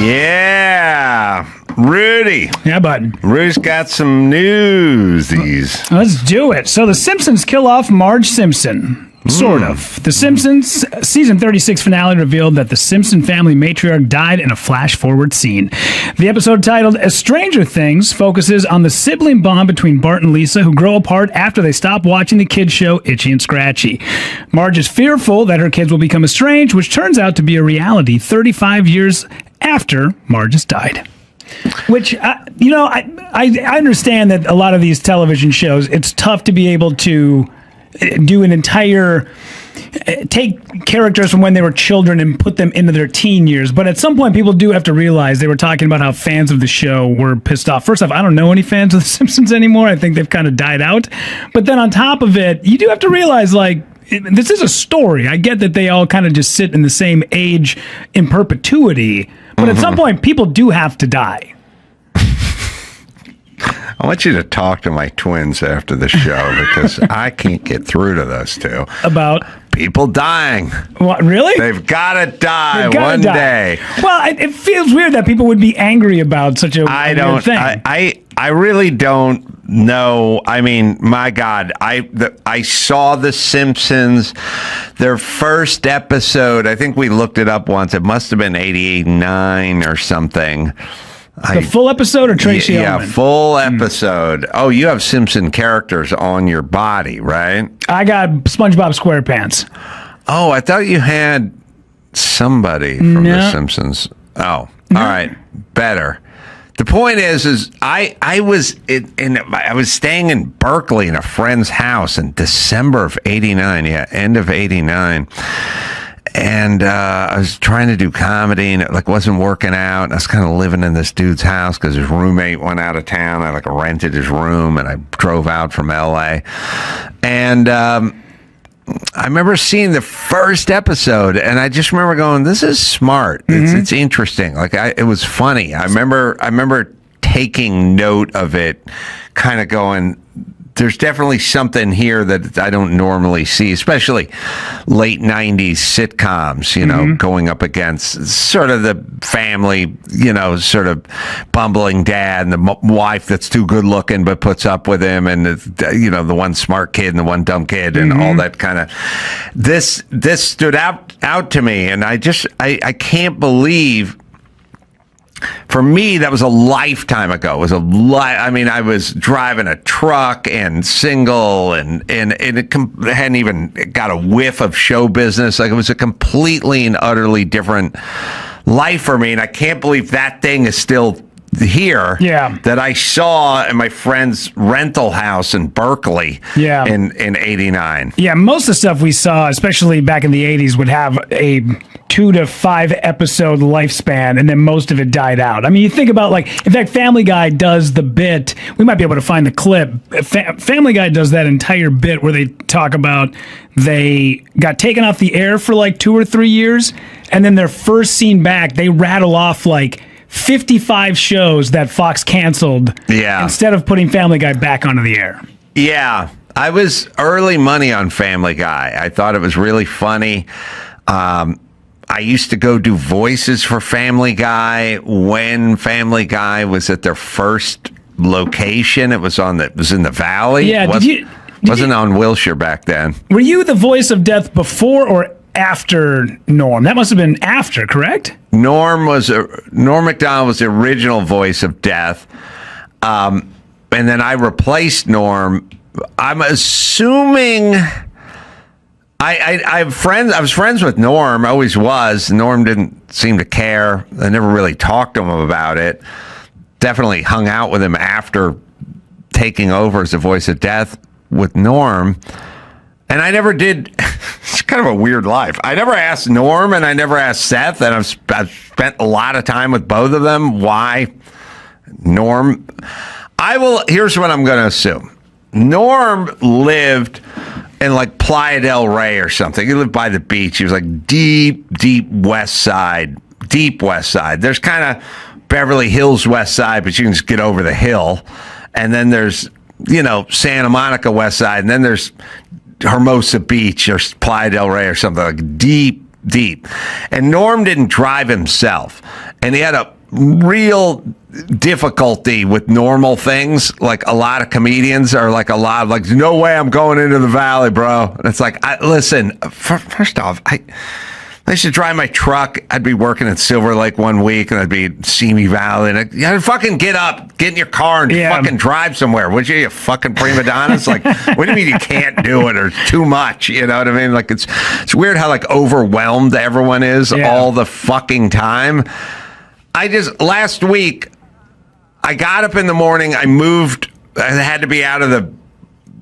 Yeah. Rudy. Yeah, bud. Rudy's got some news. Let's do it. So the Simpsons kill off Marge Simpson. Sort of. The Simpsons season 36 finale revealed that the Simpson family matriarch died in a flash-forward scene. The episode titled "A Stranger Things" focuses on the sibling bond between Bart and Lisa, who grow apart after they stop watching the kids' show Itchy and Scratchy. Marge is fearful that her kids will become estranged, which turns out to be a reality 35 years after Marge has died. Which, I understand that a lot of these television shows, it's tough to be able to do an entire take characters from when they were children and put them into their teen years, but at some point people do have to realize. They were talking about how fans of the show were pissed off. First off, I don't know any fans of The Simpsons anymore. I think they've kind of died out. But then on top of it, you do have to realize, like, this is a story. I get that they all kind of just sit in the same age in perpetuity, but at some point people do have to die. I want you to talk to my twins after the show because I can't get through to those two. About? People dying. What, really? They've got to die one day. Well, it feels weird that people would be angry about such a weird thing. I really don't know. I mean, my God, I saw The Simpsons, their first episode. I think we looked it up once. It must have been 89 or something. The full episode or Tracy Ullman? Yeah, full episode. Oh, you have Simpson characters on your body, right? I got SpongeBob SquarePants. Oh, I thought you had somebody from The Simpsons. Oh, all right. Better. The point is I was staying in Berkeley in a friend's house in December of 89. Yeah, end of 89. And I was trying to do comedy, and it wasn't working out. And I was kind of living in this dude's house because his roommate went out of town. I rented his room, and I drove out from LA. And I remember seeing the first episode, and I just remember going, "This is smart. It's interesting. It was funny." I remember taking note of it, kind of going, there's definitely something here that I don't normally see, especially late 90s sitcoms, going up against sort of the family, sort of bumbling dad and the wife that's too good looking but puts up with him, and, the one smart kid and the one dumb kid and all that kind of. This stood out to me, and I can't believe. For me, that was a lifetime ago. It was I was driving a truck and single, and it hadn't even got a whiff of show business. It was a completely and utterly different life for me, and I can't believe that thing is still here. Yeah. That I saw in my friend's rental house in Berkeley. Yeah. In 89. Yeah, most of the stuff we saw, especially back in the 80s, would have a 2 to 5 episode lifespan, and then most of it died out. I mean, you think about, in fact, Family Guy does the bit. We might be able to find the clip. Family Guy does that entire bit where they talk about they got taken off the air for 2 or 3 years, and then their first scene back, they rattle off 55 shows that Fox canceled instead of putting Family Guy back onto the air. Yeah, I was early money on Family Guy. I thought it was really funny. I used to go do voices for Family Guy when Family Guy was at their first location. It was in the Valley. Yeah, wasn't on Wilshire back then. Were you the voice of death before or after Norm? That must have been after, correct? Norm Macdonald was the original voice of death, and then I replaced Norm. I'm assuming. I was friends with Norm. I always was. Norm didn't seem to care. I never really talked to him about it. Definitely hung out with him after taking over as the voice of death with Norm. And I never did. It's kind of a weird life. I never asked Norm, and I never asked Seth, and I've spent a lot of time with both of them. Why Norm? Here's what I'm going to assume. Norm lived in Playa del Rey or something. He lived by the beach. He was deep west side. There's kind of Beverly Hills west side, but you can just get over the hill. And then there's, Santa Monica west side. And then there's Hermosa Beach or Playa del Rey or something, deep. And Norm didn't drive himself. and he had a real difficulty with normal things. Like a lot of comedians are like there's no way I'm going into the valley, bro. And it's like, listen, first off, I used to drive my truck. I'd be working in Silver Lake one week, and I'd be in Simi Valley, and I'd fucking get up, get in your car, and fucking drive somewhere. Would you fucking prima donnas? Like, what do you mean you can't do it or too much? You know what I mean? Like, it's weird how like overwhelmed everyone is all the fucking time. Last week, I got up in the morning. I moved. I had to be out of the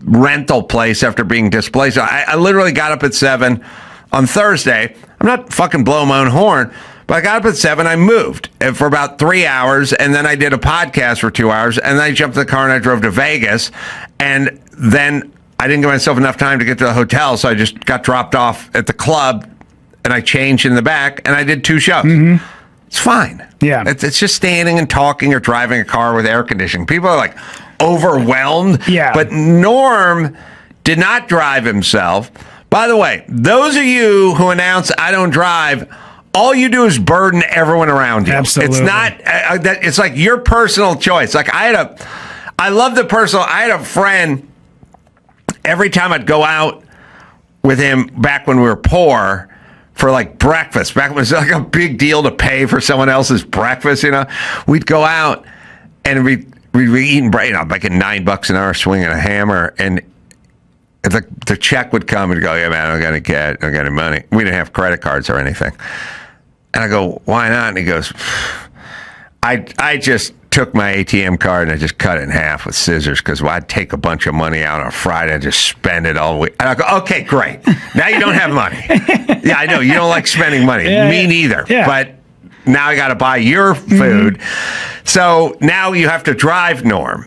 rental place after being displaced. I literally got up at 7 on Thursday. I'm not fucking blowing my own horn, but I got up at 7. I moved for about 3 hours, and then I did a podcast for 2 hours, and then I jumped in the car and I drove to Vegas, and then I didn't give myself enough time to get to the hotel, so I just got dropped off at the club, and I changed in the back, and I did 2 shows. Mm-hmm. It's fine. Yeah. It's just standing and talking or driving a car with air conditioning. People are like overwhelmed. Yeah. But Norm did not drive himself. By the way, those of you who announce I don't drive, all you do is burden everyone around you. Absolutely. It's not, it's like your personal choice. Like I had a friend, every time I'd go out with him back when we were poor, for like breakfast, back when it was like a big deal to pay for someone else's breakfast, we'd go out and we'd be eating, making $9 an hour swinging a hammer, and the check would come and go, yeah, man, I don't got any money. We didn't have credit cards or anything. And I go, why not? And he goes, I just took my ATM card and I just cut it in half with scissors because I'd take a bunch of money out on Friday and just spend it all week. And I go, okay, great. Now you don't have money. Yeah, I know. You don't like spending money. Me neither. Yeah. But now I got to buy your food. Mm-hmm. So now you have to drive Norm.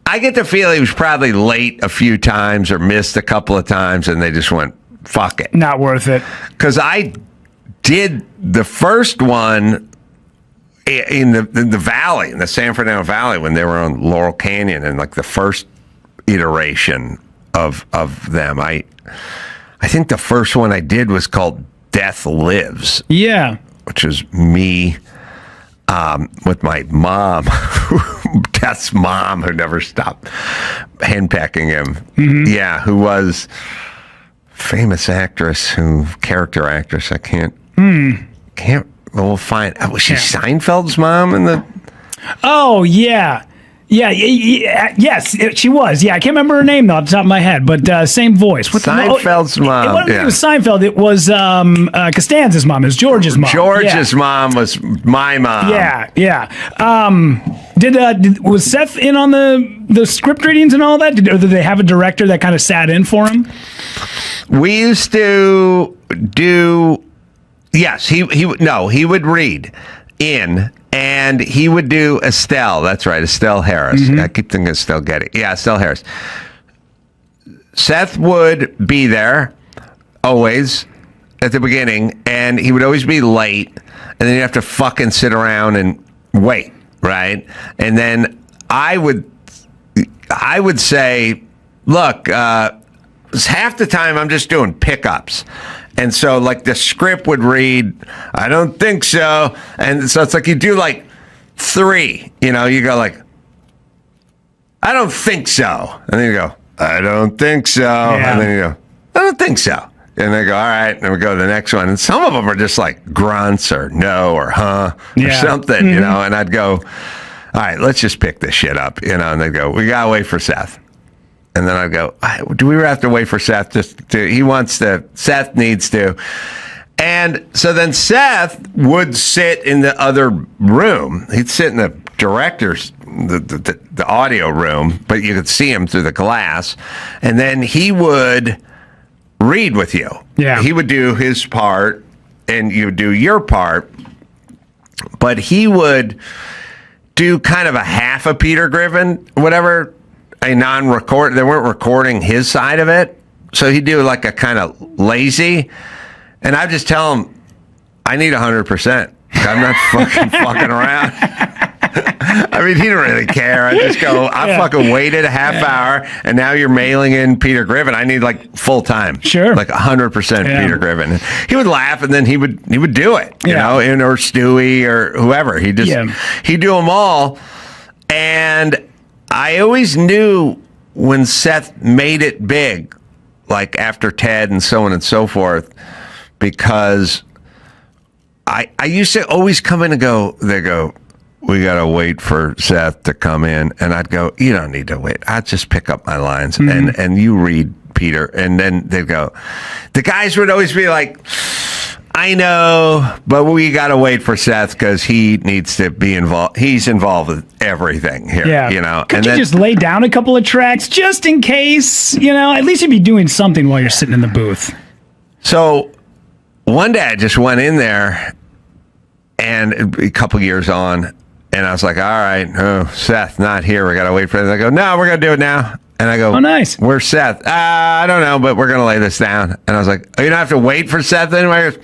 I get the feeling he was probably late a few times or missed a couple of times, and they just went, fuck it. Not worth it. Because I did the first one in the valley, in the San Fernando Valley, when they were on Laurel Canyon, and like the first iteration of them. I think the first one I did was called Death Lives. Yeah. Which is me with my mom, Death's mom, who never stopped henpecking him. Mm-hmm. Yeah, who was famous actress, character actress. I can't. We'll find. Was she Seinfeld's mom in the? Oh yeah. Yes, she was. Yeah, I can't remember her name though off the top of my head, but same voice. Seinfeld's mom. It wasn't even Seinfeld. It was Costanza's mom. It was George's mom. George's mom was my mom. Yeah. Was Seth in on the script readings and all that? Or did they have a director that kind of sat in for him? We used to do. Yes, he would read in. And he would do Estelle. That's right, Estelle Harris. Mm-hmm. I keep thinking Estelle Getty. Yeah, Estelle Harris. Seth would be there always at the beginning, and he would always be late, and then you'd have to fucking sit around and wait, right? And then I would say, look, half the time I'm just doing pickups. And so, like, the script would read, I don't think so. And so it's like you do, like, 3. You go, like, I don't think so. And then you go, I don't think so. Yeah. And then you go, I don't think so. And they go, all right. And then we go to the next one. And some of them are just like grunts or no or huh or something, mm-hmm. And I'd go, all right, let's just pick this shit up, And they'd go, we got to wait for Seth. And then I'd go, do we have to wait for Seth? Seth needs to. And so then Seth would sit in the other room. He'd sit in the director's, the audio room, but you could see him through the glass. And then he would read with you. Yeah. He would do his part, and you would do your part. But he would do kind of a half of Peter Griffin, whatever. A non-record, they weren't recording his side of it, so he'd do like a kind of lazy, and I'd just tell him, I need 100%. I'm not fucking around. I mean, he didn't really care. I just go, I fucking waited a half hour, and now you're mailing in Peter Griffin. I need like full time. Sure. Like 100% Peter Griffin. And he would laugh, and then he would do it, you know, or Stewie or whoever. He'd do them all. And I always knew when Seth made it big, like after Ted and so on and so forth, because I used to always come in and they go, we got to wait for Seth to come in. And I'd go, you don't need to wait. I'll just pick up my lines and you read Peter. And then they'd go, the guys would always be like, I know, but we got to wait for Seth because he needs to be involved. He's involved with everything here, you know. Could you just lay down a couple of tracks just in case, you know, at least you'd be doing something while you're sitting in the booth. So one day I just went in there and a couple years on, and I was like, all right, Seth, not here. We got to wait for it. I go, no, we're going to do it now. And I go, oh, nice. Where's Seth? I don't know, but we're going to lay this down. And I was like, oh, you don't have to wait for Seth anyway? He goes,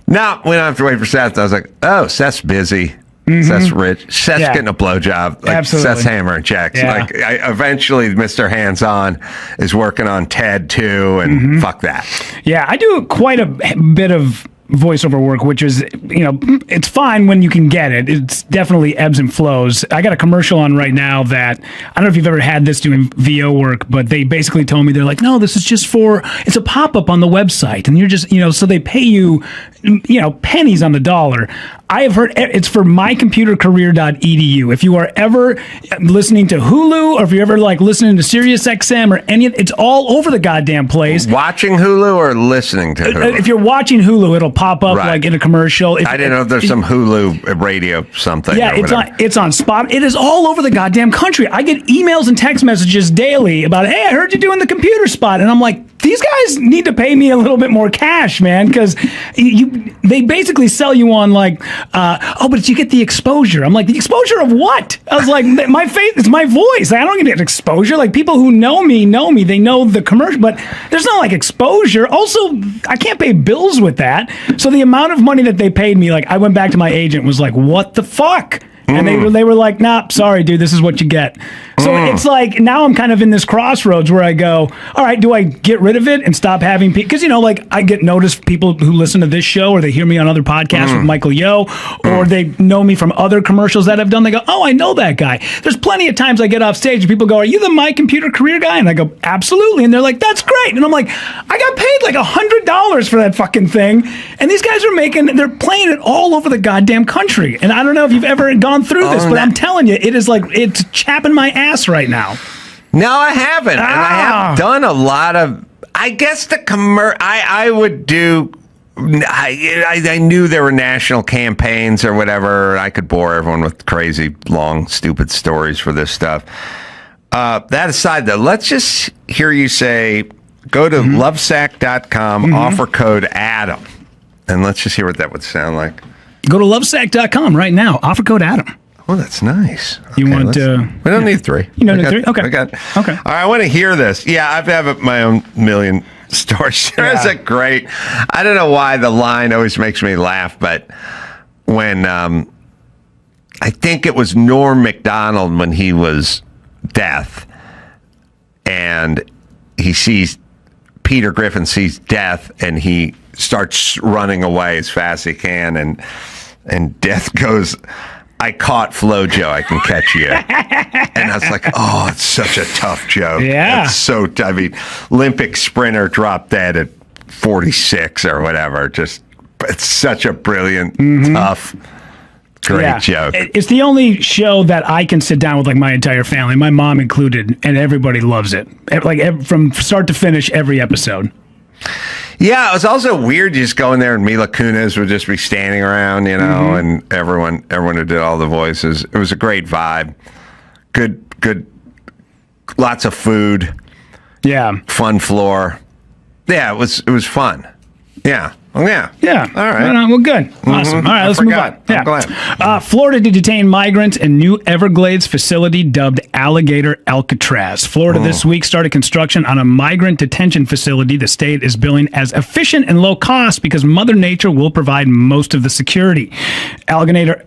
no, we don't have to wait for Seth. And I was like, oh, Seth's busy. Seth's rich. Seth's getting a blowjob. Like, absolutely. Seth's hammering checks. Like, eventually, Mr. Hands-On is working on Ted, too, and fuck that. Yeah, I do quite a bit of voiceover work, which is, you know, it's fine when you can get it. It's definitely ebbs and flows. I got a commercial on right now that, I don't know if you've ever had this doing VO work, but they basically told me, they're like, no, this is just it's a pop-up on the website. And you're just, you know, so they pay you, you know, pennies on the dollar. I have heard it's for mycomputercareer.edu. If you are ever listening to Hulu, or if you're ever like listening to SiriusXM or it's all over the goddamn place. Watching Hulu or listening to Hulu? If you're watching Hulu, it'll pop up like in a commercial. I didn't know if there's some Hulu radio something. Yeah, it's on Spot. It is all over the goddamn country. I get emails and text messages daily about, hey, I heard you doing the computer spot, and I'm like, these guys need to pay me a little bit more cash, man, because they basically sell you on like, but you get the exposure. I'm like, the exposure of what? I was like, my face, it's my voice. I don't get exposure. Like, people who know me. They know the commercial, but there's not like exposure. Also, I can't pay bills with that. So the amount of money that they paid me, like, I went back to my agent, was like, what the fuck? And they were like, nah, sorry, dude, this is what you get. So it's like, now I'm kind of in this crossroads where I go, all right, do I get rid of it and stop having people? Because, you know, like, I get noticed, people who listen to this show, or they hear me on other podcasts with Michael Yo, or they know me from other commercials that I've done. They go, oh, I know that guy. There's plenty of times I get off stage and people go, are you the My Computer Career guy? And I go, absolutely. And they're like, that's great. And I'm like, I got paid like $100 for that fucking thing. And these guys they're playing it all over the goddamn country. And I don't know if you've ever gone through this, but I'm telling you, it is like, it's chapping my ass right now. No, I haven't. And I have done a lot of, I guess I would do, I knew there were national campaigns or whatever. I could bore everyone with crazy, long, stupid stories for this stuff. That aside, though, let's just hear you say, go to lovesack.com, offer code Adam. And let's just hear what that would sound like. Go to lovesack.com right now. Offer code Adam. Oh, that's nice. Okay, you want we don't need three. You don't need three? Okay. Okay. All right, I want to hear this. Yeah, I have my own million stories. There's a great, I don't know why the line always makes me laugh, but when, I think it was Norm Macdonald when he was deaf, and Peter Griffin sees death, and he starts running away as fast as he can, and Death goes, I caught FloJo, I can catch you. And I was like, oh, it's such a tough joke. Yeah. It's so, I mean, Olympic sprinter dropped dead at 46 or whatever. Just, it's such a brilliant, tough, great joke. It's the only show that I can sit down with like my entire family, my mom included, and everybody loves it. Like from start to finish, every episode. Yeah, it was also weird just going there, and Mila Kunis would just be standing around, you know, and everyone who did all the voices. It was a great vibe. Good, lots of food. Yeah. Fun floor. Yeah, it was fun. Yeah. Oh, yeah. Yeah. All right. Well, good. Awesome. All right, let's move on. I'm glad. Florida to detain migrants in new Everglades facility dubbed Alligator Alcatraz. Florida this week started construction on a migrant detention facility the state is billing as efficient and low cost because Mother Nature will provide most of the security. Alligator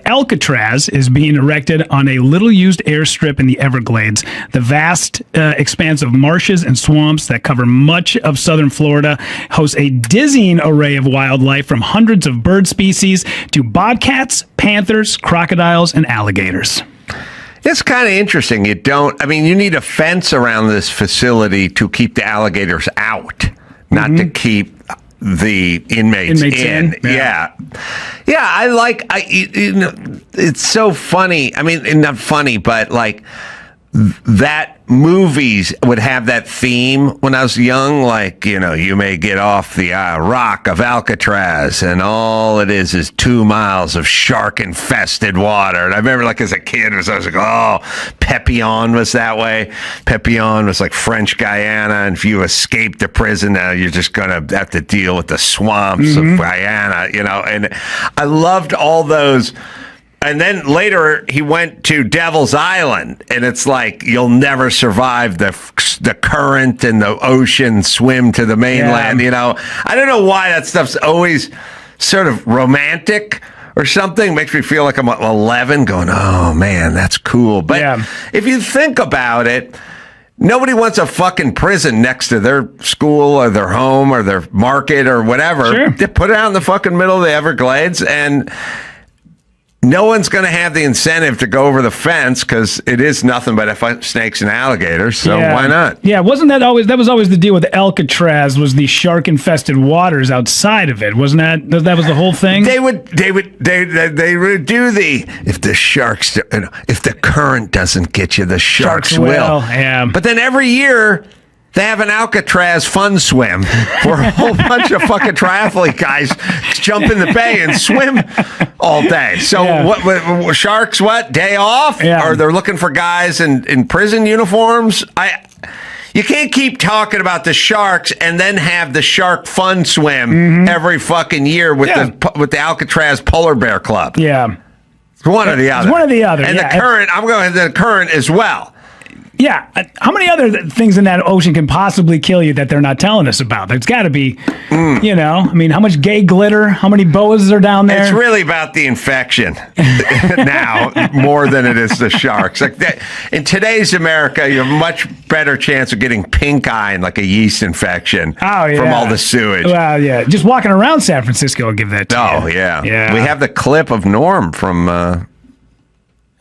Alcatraz is being erected on a little-used airstrip in the Everglades. The vast expanse of marshes and swamps that cover much of southern Florida hosts a dizzying array of wildlife from hundreds of bird species to bobcats, panthers, crocodiles, and alligators. It's kind of interesting. You need a fence around this facility to keep the alligators out, not to keep the inmates in. Yeah. It's so funny. I mean, not funny, but like that movies would have that theme when I was young, like, you may get off the rock of Alcatraz and all it is 2 miles of shark-infested water. And I remember, like, as a kid, I was like, oh, Papillon was that way. Papillon was like French Guyana, and if you escape the prison, now you're just going to have to deal with the swamps of Guyana, and I loved all those. And then later he went to Devil's Island, and it's like you'll never survive the current and the ocean swim to the mainland. Yeah. I don't know why that stuff's always sort of romantic or something. Makes me feel like I'm 11 going, oh man, that's cool. But if you think about it, nobody wants a fucking prison next to their school or their home or their market or whatever. Sure. They put it out in the fucking middle of the Everglades, and no one's going to have the incentive to go over the fence because it is nothing but snakes and alligators. So why not? Yeah, that was always the deal with Alcatraz, was the shark-infested waters outside of it, wasn't that was the whole thing? They would do if the current doesn't get you, the sharks will. Yeah. But then every year they have an Alcatraz fun swim where a whole bunch of fucking triathlete guys jump in the bay and swim all day. So what sharks, day off? Yeah. Or they're looking for guys in prison uniforms? You can't keep talking about the sharks and then have the shark fun swim every fucking year with the Alcatraz Polar Bear Club. Yeah. It's one or the other. It's one or the other. And the current, I'm going to the current as well. Yeah. How many other things in that ocean can possibly kill you that they're not telling us about? There's got to be, how much gay glitter, how many boas are down there? It's really about the infection now more than it is the sharks. Like in today's America, you have a much better chance of getting pink eye and like a yeast infection from all the sewage. Well, yeah. Just walking around San Francisco will give that to you. Oh, yeah. We have the clip of Norm from... Oh,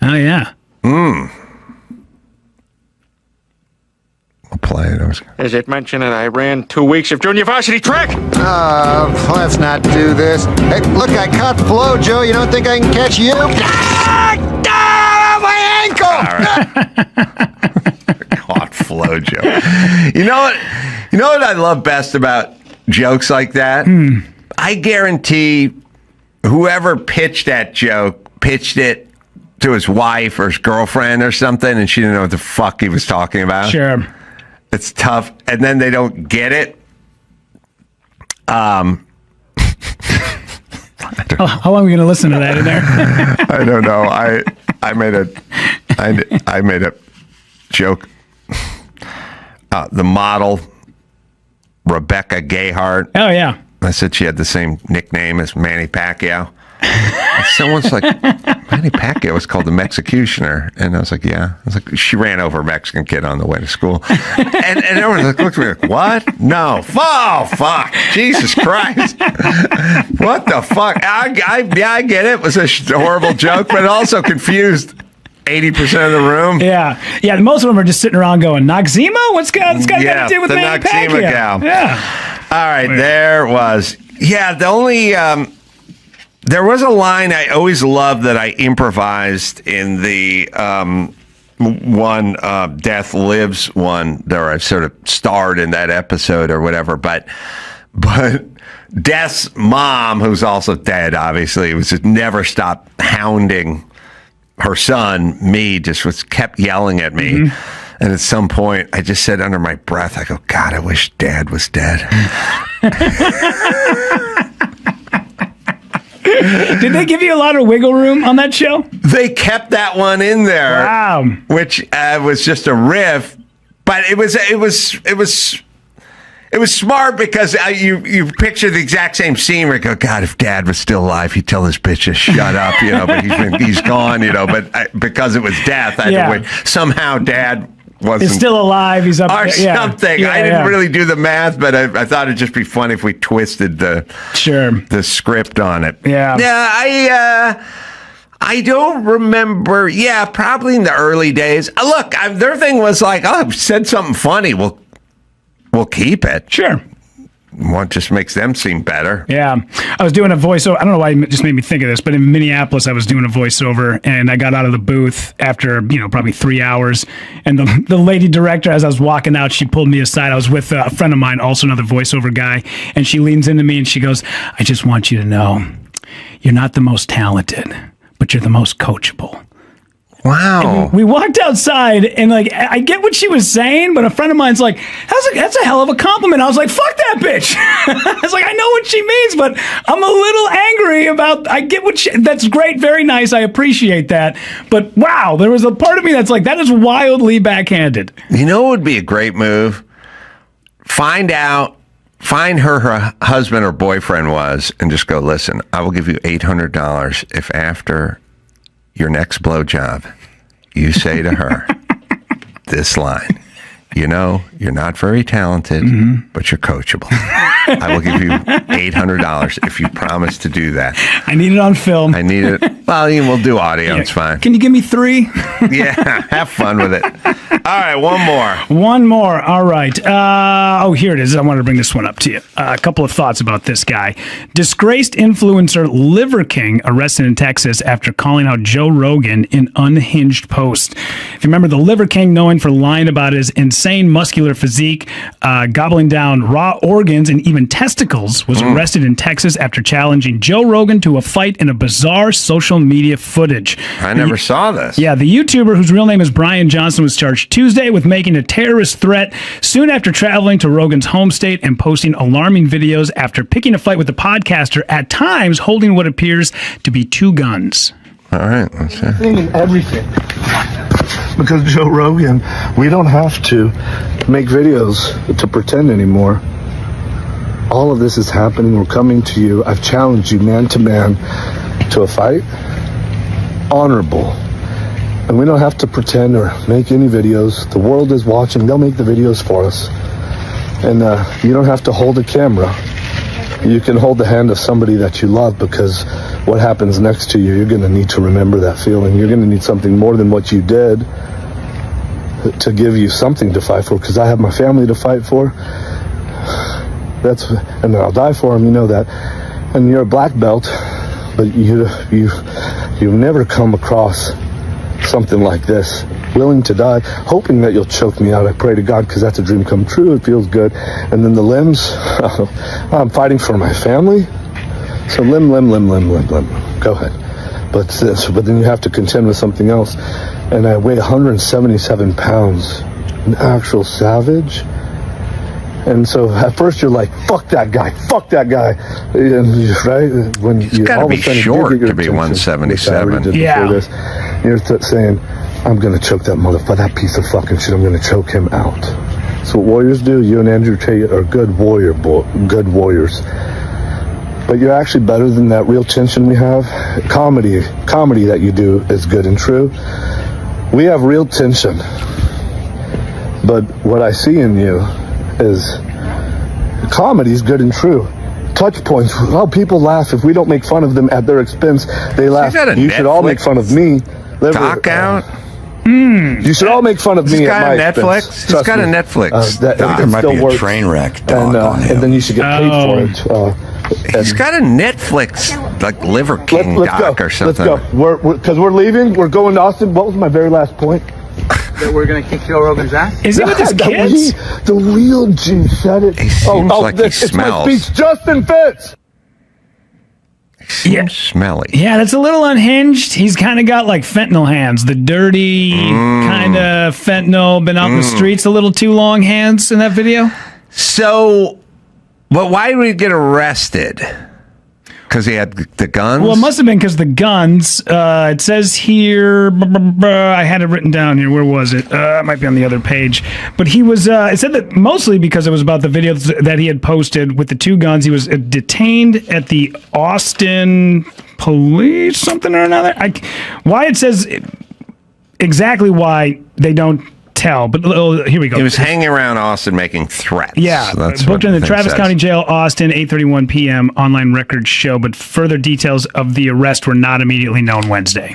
yeah. We'll play it. As it mentioned that I ran 2 weeks of junior varsity track. Let's not do this. Hey, look, I caught Flo, Joe. You don't think I can catch you? My ankle! Caught Flo, Joe. You know what I love best about jokes like that? I guarantee whoever pitched that joke pitched it to his wife or his girlfriend or something, and she didn't know what the fuck he was talking about. Sure. It's tough, and then they don't get it. How long are we going to listen to that in there? I don't know. I made a joke. The model Rebecca Gayheart. Oh yeah. I said she had the same nickname as Manny Pacquiao. And someone's like, Manny Pacquiao was called the Mexicutioner. And I was like, yeah. I was like, she ran over a Mexican kid on the way to school. And everyone looked at me like, what? No. Oh, fuck. Jesus Christ. What the fuck? I get it. It was a horrible joke, but it also confused 80% of the room. Yeah. Yeah, most of them are just sitting around going, Noxzema? What's got to do with Manny Pacquiao? The Noxzema gal. Yeah. All right, there was. Yeah, the only... there was a line I always loved that I improvised in the one Death Lives one, there I sort of starred in that episode or whatever, but Death's mom, who's also dead, obviously, was just never stopped hounding her son, me, kept yelling at me. And at some point, I just said under my breath, I go, God, I wish Dad was dead. Did they give you a lot of wiggle room on that show? They kept that one in there. Wow. Which was just a riff. But it was smart because you picture the exact same scene where you go, God, if Dad was still alive, he'd tell this bitch to shut up, but he's gone, but because it was death, I had to wait. Somehow Dad wasn't. He's still alive. He's up or there. Yeah. something. Yeah, I didn't really do the math, but I thought it'd just be funny if we twisted the script on it. Yeah. Yeah, I don't remember. Yeah, probably in the early days. Look, their thing was like, oh, said something funny. We'll keep it. Sure. What just makes them seem better. Yeah. I was doing a voiceover. I don't know why it just made me think of this, but in Minneapolis, I was doing a voiceover, and I got out of the booth after, probably 3 hours. And the lady director, as I was walking out, she pulled me aside. I was with a friend of mine, also another voiceover guy, and she leans into me and she goes, I just want you to know, you're not the most talented, but you're the most coachable. Wow. We walked outside, and I get what she was saying, but a friend of mine's like, that's a hell of a compliment. I was like, fuck that bitch. I was like, I know what she means, but I'm a little angry about, I get that's great, very nice, I appreciate that. But wow, there was a part of me that's like, that is wildly backhanded. You know what would be a great move? Find her husband or boyfriend was, and just go, listen, I will give you $800 if after your next blowjob, you say to her this line, you're not very talented, but you're coachable. I will give you $800 if you promise to do that. I need it on film. I need it. Well, we'll do audio. Yeah. It's fine. Can you give me 3? Yeah, have fun with it. All right, one more. One more. All right. Here it is. I wanted to bring this one up to you. A couple of thoughts about this guy. Disgraced influencer Liver King arrested in Texas after calling out Joe Rogan in unhinged post. If you remember, the Liver King, known for lying about his insane muscular physique, gobbling down raw organs and even testicles, was arrested in Texas after challenging Joe Rogan to a fight in a bizarre social media footage. I never saw this. Yeah, the YouTuber, whose real name is Brian Johnson, was charged Tuesday with making a terrorist threat soon after traveling to Rogan's home state and posting alarming videos after picking a fight with the podcaster, at times holding what appears to be 2 guns. All right, let's see. Everything. Because Joe Rogan, we don't have to make videos to pretend anymore. All of this is happening. We're coming to you. I've challenged you man to man to a fight. Honorable. And we don't have to pretend or make any videos. The world is watching. They'll make the videos for us. And you don't have to hold a camera. You can hold the hand of somebody that you love, because what happens next to you, you're going to need to remember that feeling. You're going to need something more than what you did to give you something to fight for, because I have my family to fight for. And I'll die for them, you know that. And you're a black belt, but you've never come across something like this, willing to die, hoping that you'll choke me out. I pray to God, because that's a dream come true. It feels good. And then the limbs, I'm fighting for my family. So limb. Go ahead. But then you have to contend with something else. And I weigh 177 pounds, an actual savage. And so at first you're like, fuck that guy. And, right? When He's got to be short to be 177. Yeah. You're saying, I'm going to choke that motherfucker, that piece of fucking shit. I'm going to choke him out. That's what warriors do. You and Andrew Tate are good warriors. But you're actually better than that real tension we have. Comedy that you do is good and true. We have real tension. But what I see in you is comedy is good and true. Touch points. How people laugh if we don't make fun of them at their expense. They laugh. You should all make fun of me. Talk out. You should all make fun of me at my Netflix. expense. He's got a Netflix. There might be a train wreck dog on him. And then you should get paid for it. He's got a Netflix, like Liver King doc or something. Let's go. Because we're leaving. We're going to Austin. What was my very last point? That we're going to kick Joe Rogan's ass? Is he with his kids? The real G said it. He seems like he smells. It's my speech. Justin Fitz. He Seems smelly. Yeah, that's a little unhinged. He's kind of got like fentanyl hands, the dirty kind of fentanyl, been out in the streets a little too long hands in that video. So, but why did we get arrested? Because he had the guns? Well, it must have been because the guns. It says here, I had it written down here. Where was it? It might be on the other page. But he was, it said that mostly because it was about the videos that he had posted with the two guns. He was detained at the Austin police, something or another. Why it says exactly why they don't tell, but here we go. He was hanging around Austin making threats. Yeah, that's booked in the Travis County Jail, Austin, 8:31 p.m. Online records show, but further details of the arrest were not immediately known Wednesday.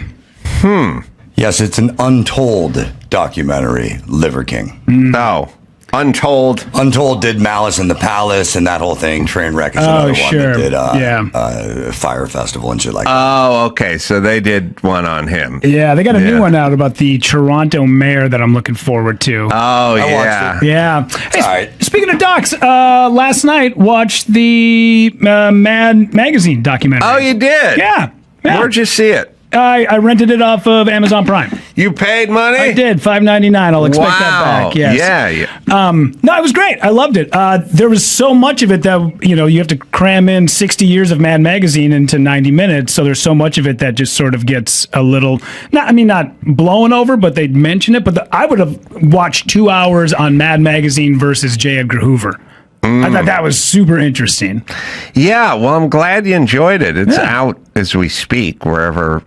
Yes, it's an Untold documentary, Liver King. No. Untold. Untold did Malice in the Palace and that whole thing. Trainwreck is another one that did Fire Festival and shit like that. Oh, okay. So they did one on him. Yeah, they got a new one out about the Toronto mayor that I'm looking forward to. Oh, yeah. Yeah. Hey, all right. Speaking of docs, last night watched the Mad Magazine documentary. Oh, you did? Yeah. Where'd you see it? I rented it off of Amazon Prime. You paid money? I did, $5.99. I'll expect that back. Yes. Yeah. No, it was great. I loved it. There was so much of it that, you have to cram in 60 years of Mad Magazine into 90 minutes. So there's so much of it that just sort of gets a little, not blown over, but they'd mention it. But I would have watched 2 hours on Mad Magazine versus J. Edgar Hoover. I thought that was super interesting. Yeah, well, I'm glad you enjoyed it. It's out as we speak, wherever,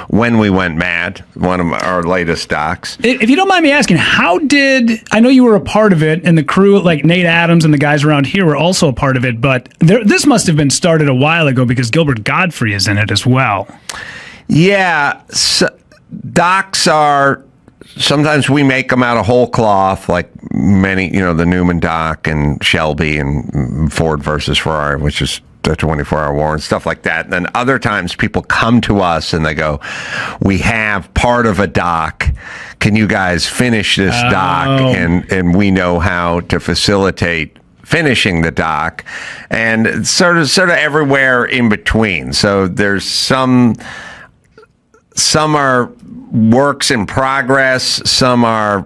When We Went Mad, one of our latest docs. If you don't mind me asking, I know you were a part of it, and the crew, like Nate Adams and the guys around here were also a part of it, but this must have been started a while ago because Gilbert Godfrey is in it as well. Yeah, docs are... Sometimes we make them out of whole cloth, like many, the Newman doc and Shelby and Ford versus Ferrari, which is the 24-hour war and stuff like that. And then other times people come to us and they go, we have part of a doc. Can you guys finish this doc? And we know how to facilitate finishing the doc, and sort of everywhere in between. So there's some are works in progress, some are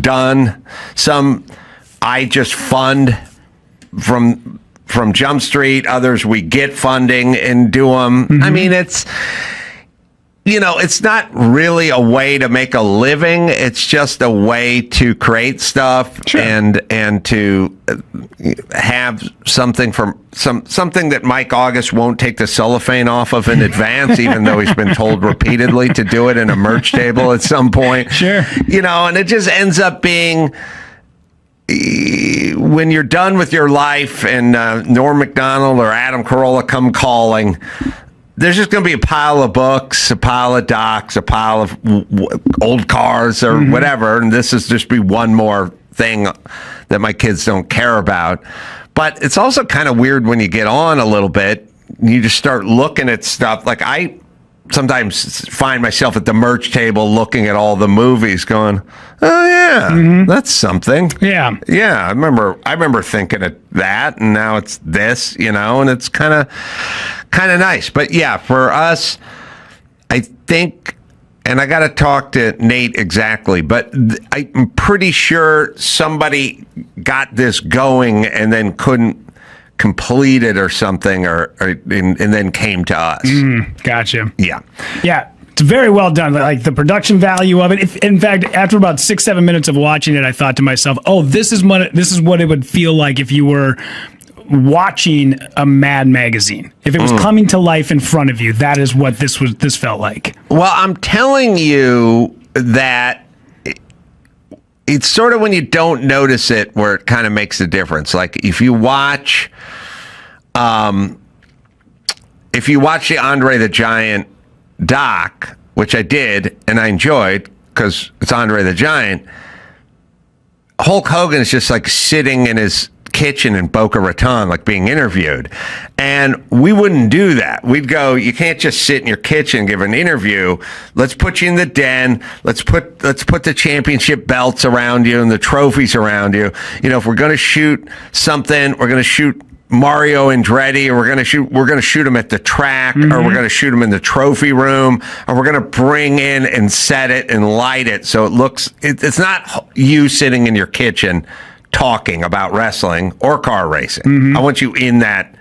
done, some I just fund from Jump Street, others we get funding and do them. I mean, it's not really a way to make a living. It's just a way to create stuff and to have something something that Mike August won't take the cellophane off of in advance, even though he's been told repeatedly to do it in a merch table at some point. Sure. And it just ends up being, when you're done with your life and Norm Macdonald or Adam Carolla come calling, there's just going to be a pile of books, a pile of docs, a pile of old cars or whatever, and this is just be one more thing that my kids don't care about. But it's also kind of weird when you get on a little bit, you just start looking at stuff. Like I sometimes find myself at the merch table looking at all the movies going, oh yeah, that's something. Yeah. I remember thinking of that, and now it's this, and it's kind of nice. But yeah, for us, I think, and I got to talk to Nate exactly, but I'm pretty sure somebody got this going and then couldn't complete it or something, and then came to us. Gotcha. Yeah. It's very well done. Like the production value of it. In fact, after about 6-7 minutes of watching it, I thought to myself, "Oh, this is what it would feel like if you were watching a Mad Magazine. If it was coming to life in front of you, that is what this felt like." Well, I'm telling you that it's sort of when you don't notice it where it kind of makes a difference. Like if you watch the Andre the Giant doc, which I did and I enjoyed because it's Andre the Giant, Hulk Hogan is just like sitting in his kitchen in Boca Raton, like being interviewed. And we wouldn't do that. We'd go, you can't just sit in your kitchen and give an interview. Let's put you in the den. Let's put the championship belts around you and the trophies around you. If we're going to shoot something, we're going to shoot Mario Andretti, or we're gonna shoot him at the track, or we're gonna shoot him in the trophy room, or we're gonna bring in and set it and light it so it looks. It's not you sitting in your kitchen talking about wrestling or car racing. I want you in that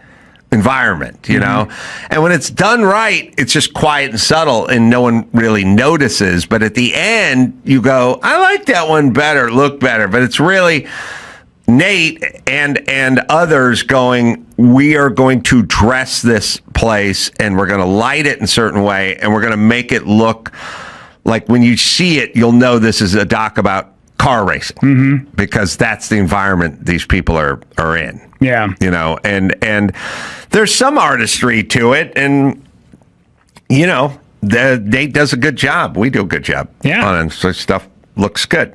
environment, you know. And when it's done right, it's just quiet and subtle, and no one really notices. But at the end, you go, "I like that one better, look better." But it's really Nate and others going, we are going to dress this place and we're going to light it in a certain way and we're going to make it look like when you see it, you'll know this is a doc about car racing because that's the environment these people are in. Yeah. You know, and there's some artistry to it, and you know, Nate does a good job. We do a good job. Yeah. On it. So stuff looks good.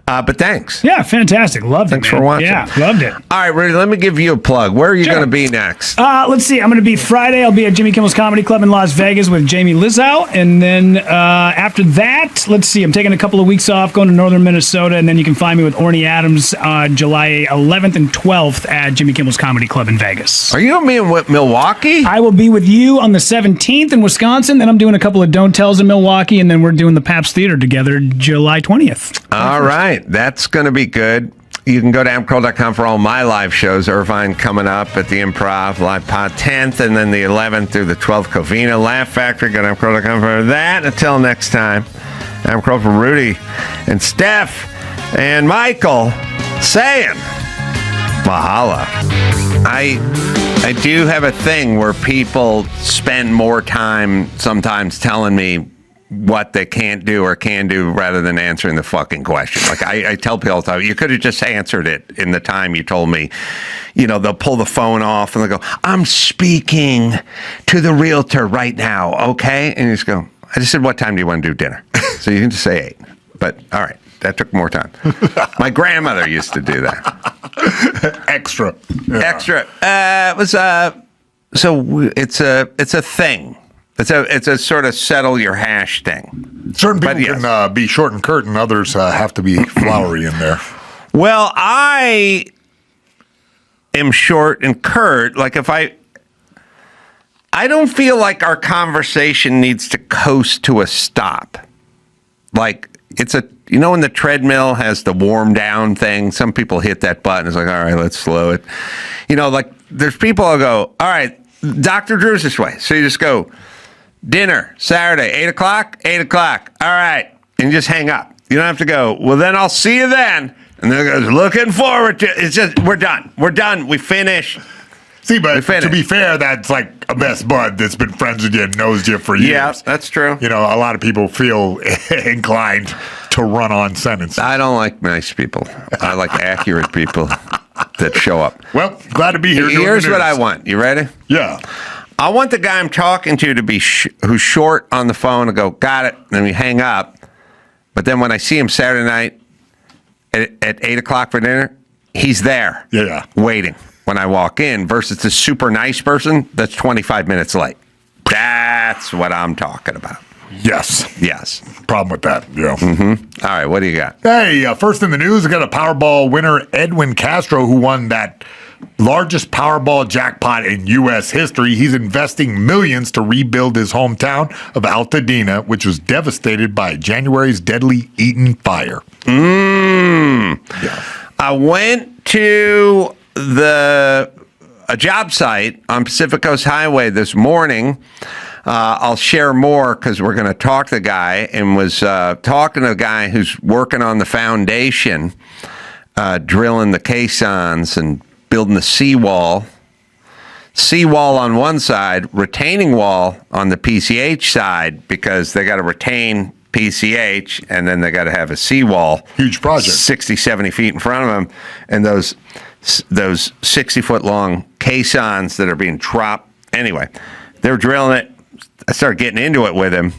But thanks. Yeah, fantastic. Loved Thanks it, man. for watching. Yeah, loved it. All right, Rudy, let me give you a plug. Where are you going to be next? Let's see. I'm going to be Friday. I'll be at Jimmy Kimmel's Comedy Club in Las Vegas with Jamie Lizzow. And then after that, let's see. I'm taking a couple of weeks off, going to northern Minnesota. And then you can find me with Orny Adams July 11th and 12th at Jimmy Kimmel's Comedy Club in Vegas. Are you going to be in Milwaukee? I will be with you on the 17th in Wisconsin. Then I'm doing a couple of Don't Tells in Milwaukee. And then we're doing the Pabst Theater together July 20th. All right. That's going to be good. You can go to adamcarolla.com for all my live shows. Irvine coming up at the Improv, Live Pod 10th, and then the 11th through the 12th, Covina, Laugh Factory. Go to adamcarolla.com for that. Until next time, Adam Carolla for Rudy and Steph and Michael saying Mahala. I do have a thing where people spend more time sometimes telling me what they can't do or can do rather than answering the fucking question. Like I tell people all the time, you could have just answered it in the time you told me. You know, they'll pull the phone off and they'll go, I'm speaking to the realtor right now, okay? And you just go, I just said, what time do you want to do dinner? So you can just say 8. But all right, that took more time. My grandmother used to do that. Extra. Yeah. Extra. It was so it's a thing. It's a sort of settle your hash thing. Certain people can be short and curt, and others have to be flowery in there. Well, I am short and curt. Like if I don't feel like our conversation needs to coast to a stop. Like it's when the treadmill has the warm down thing, some people hit that button. It's like, all right, let's slow it. You know, like there's people who go, all right, Dr. Drew's this way. So you just go, dinner, Saturday, 8 o'clock, 8 o'clock. All right. And you just hang up. You don't have to go, well, then I'll see you then. And then it goes, looking forward to it. It's just, we're done. We're done. We finished. See, but to be fair, that's like a best bud that's been friends with you and knows you for years. Yeah, that's true. You know, a lot of people feel inclined to run on sentences. I don't like nice people. I like accurate people that show up. Well, glad to be here. Here's what I want. You ready? Yeah. I want the guy I'm talking to be who's short on the phone to go, got it, and then we hang up. But then when I see him Saturday night at 8 o'clock for dinner, he's there, waiting when I walk in, versus the super nice person that's 25 minutes late. That's what I'm talking about. Yes. Problem with that, yeah. Mm-hmm. All right, what do you got? Hey, first in the news, we got a Powerball winner, Edwin Castro, who won that largest Powerball jackpot in U.S. history. He's investing millions to rebuild his hometown of Altadena, which was devastated by January's deadly Eaton fire. Yeah. I went to a job site on Pacific Coast Highway this morning. I'll share more because we're going to talk to the guy, and was talking to a guy who's working on the foundation, drilling the caissons and building the seawall on one side, retaining wall on the PCH side, because they got to retain PCH and then they got to have a seawall. Huge project. 60, 70 feet in front of them. And those 60-foot long caissons that are being dropped. Anyway, they were drilling it. I started getting into it with him.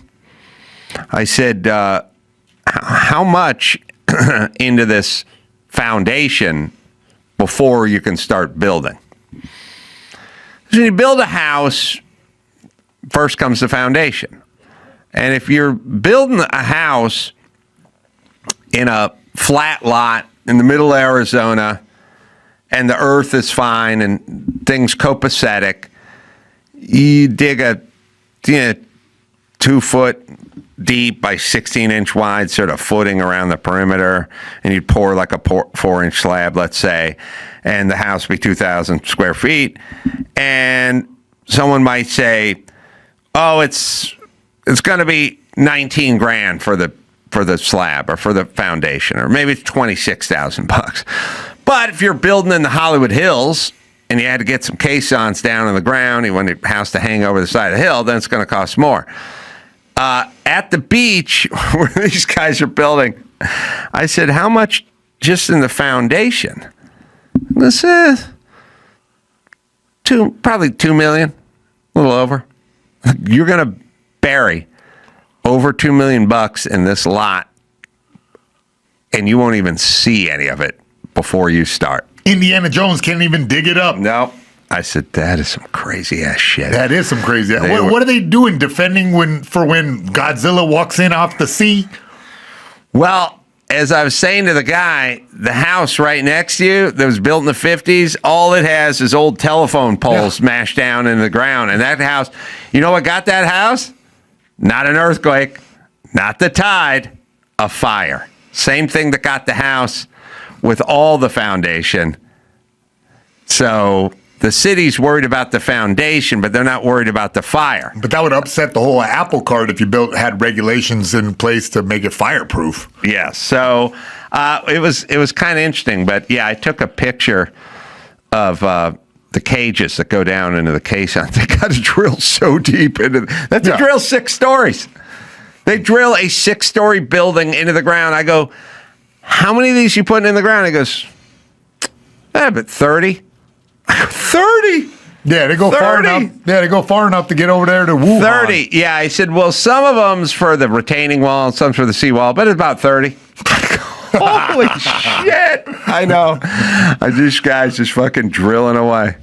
I said, how much into this foundation before you can start building? So when you build a house, first comes the foundation. And if you're building a house in a flat lot in the middle of Arizona, and the earth is fine and things copacetic, you dig a 2 foot deep by 16-inch wide sort of footing around the perimeter, and you'd pour like a 4-inch slab, let's say, and the house would be 2,000 square feet, and someone might say, oh, it's going to be 19 grand for the slab or for the foundation, or maybe it's 26,000 bucks. But if you're building in the Hollywood Hills and you had to get some caissons down on the ground, you want your house to hang over the side of the hill, then it's going to cost more. At the beach where these guys are building, I said, how much just in the foundation? This is probably $2 million, a little over. You're going to bury over $2 million bucks in this lot, and you won't even see any of it before you start. Indiana Jones can't even dig it up. No. I said, that is some crazy ass shit. That is some crazy ass. What are they doing? Defending when Godzilla walks in off the sea? Well, as I was saying to the guy, the house right next to you that was built in the 50s, all it has is old telephone poles smashed down into the ground. And that house, you know what got that house? Not an earthquake, not the tide, a fire. Same thing that got the house with all the foundation. So the city's worried about the foundation, but they're not worried about the fire. But that would upset the whole apple cart if you had regulations in place to make it fireproof. Yeah, so it was kind of interesting. But yeah, I took a picture of the cages that go down into the caisson. They got to drill so deep into that's to drill 6 stories. They drill a 6-story building into the ground. I go, how many of these you putting in the ground? He goes, but 30. 30. Yeah, they go 30. Far enough. Yeah, they go far enough to get over there to Wuhan. 30. Yeah, I said, well, some of them's for the retaining wall, and some's for the seawall, but it's about 30. Holy shit! I know. These guys just fucking drilling away.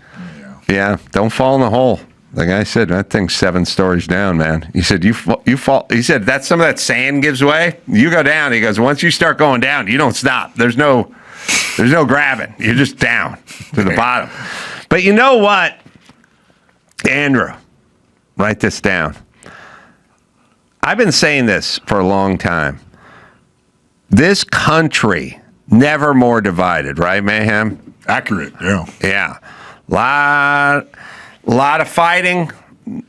Yeah, don't fall in the hole. The guy said, that thing's 7 stories down, man. He said, you fall. He said, that's some of that sand gives way. You go down. He goes, once you start going down, you don't stop. There's no grabbing. You're just down to the bottom. But you know what? Andrew, write this down. I've been saying this for a long time. This country, never more divided, right, Mayhem? Accurate, yeah. Yeah. Lot of fighting.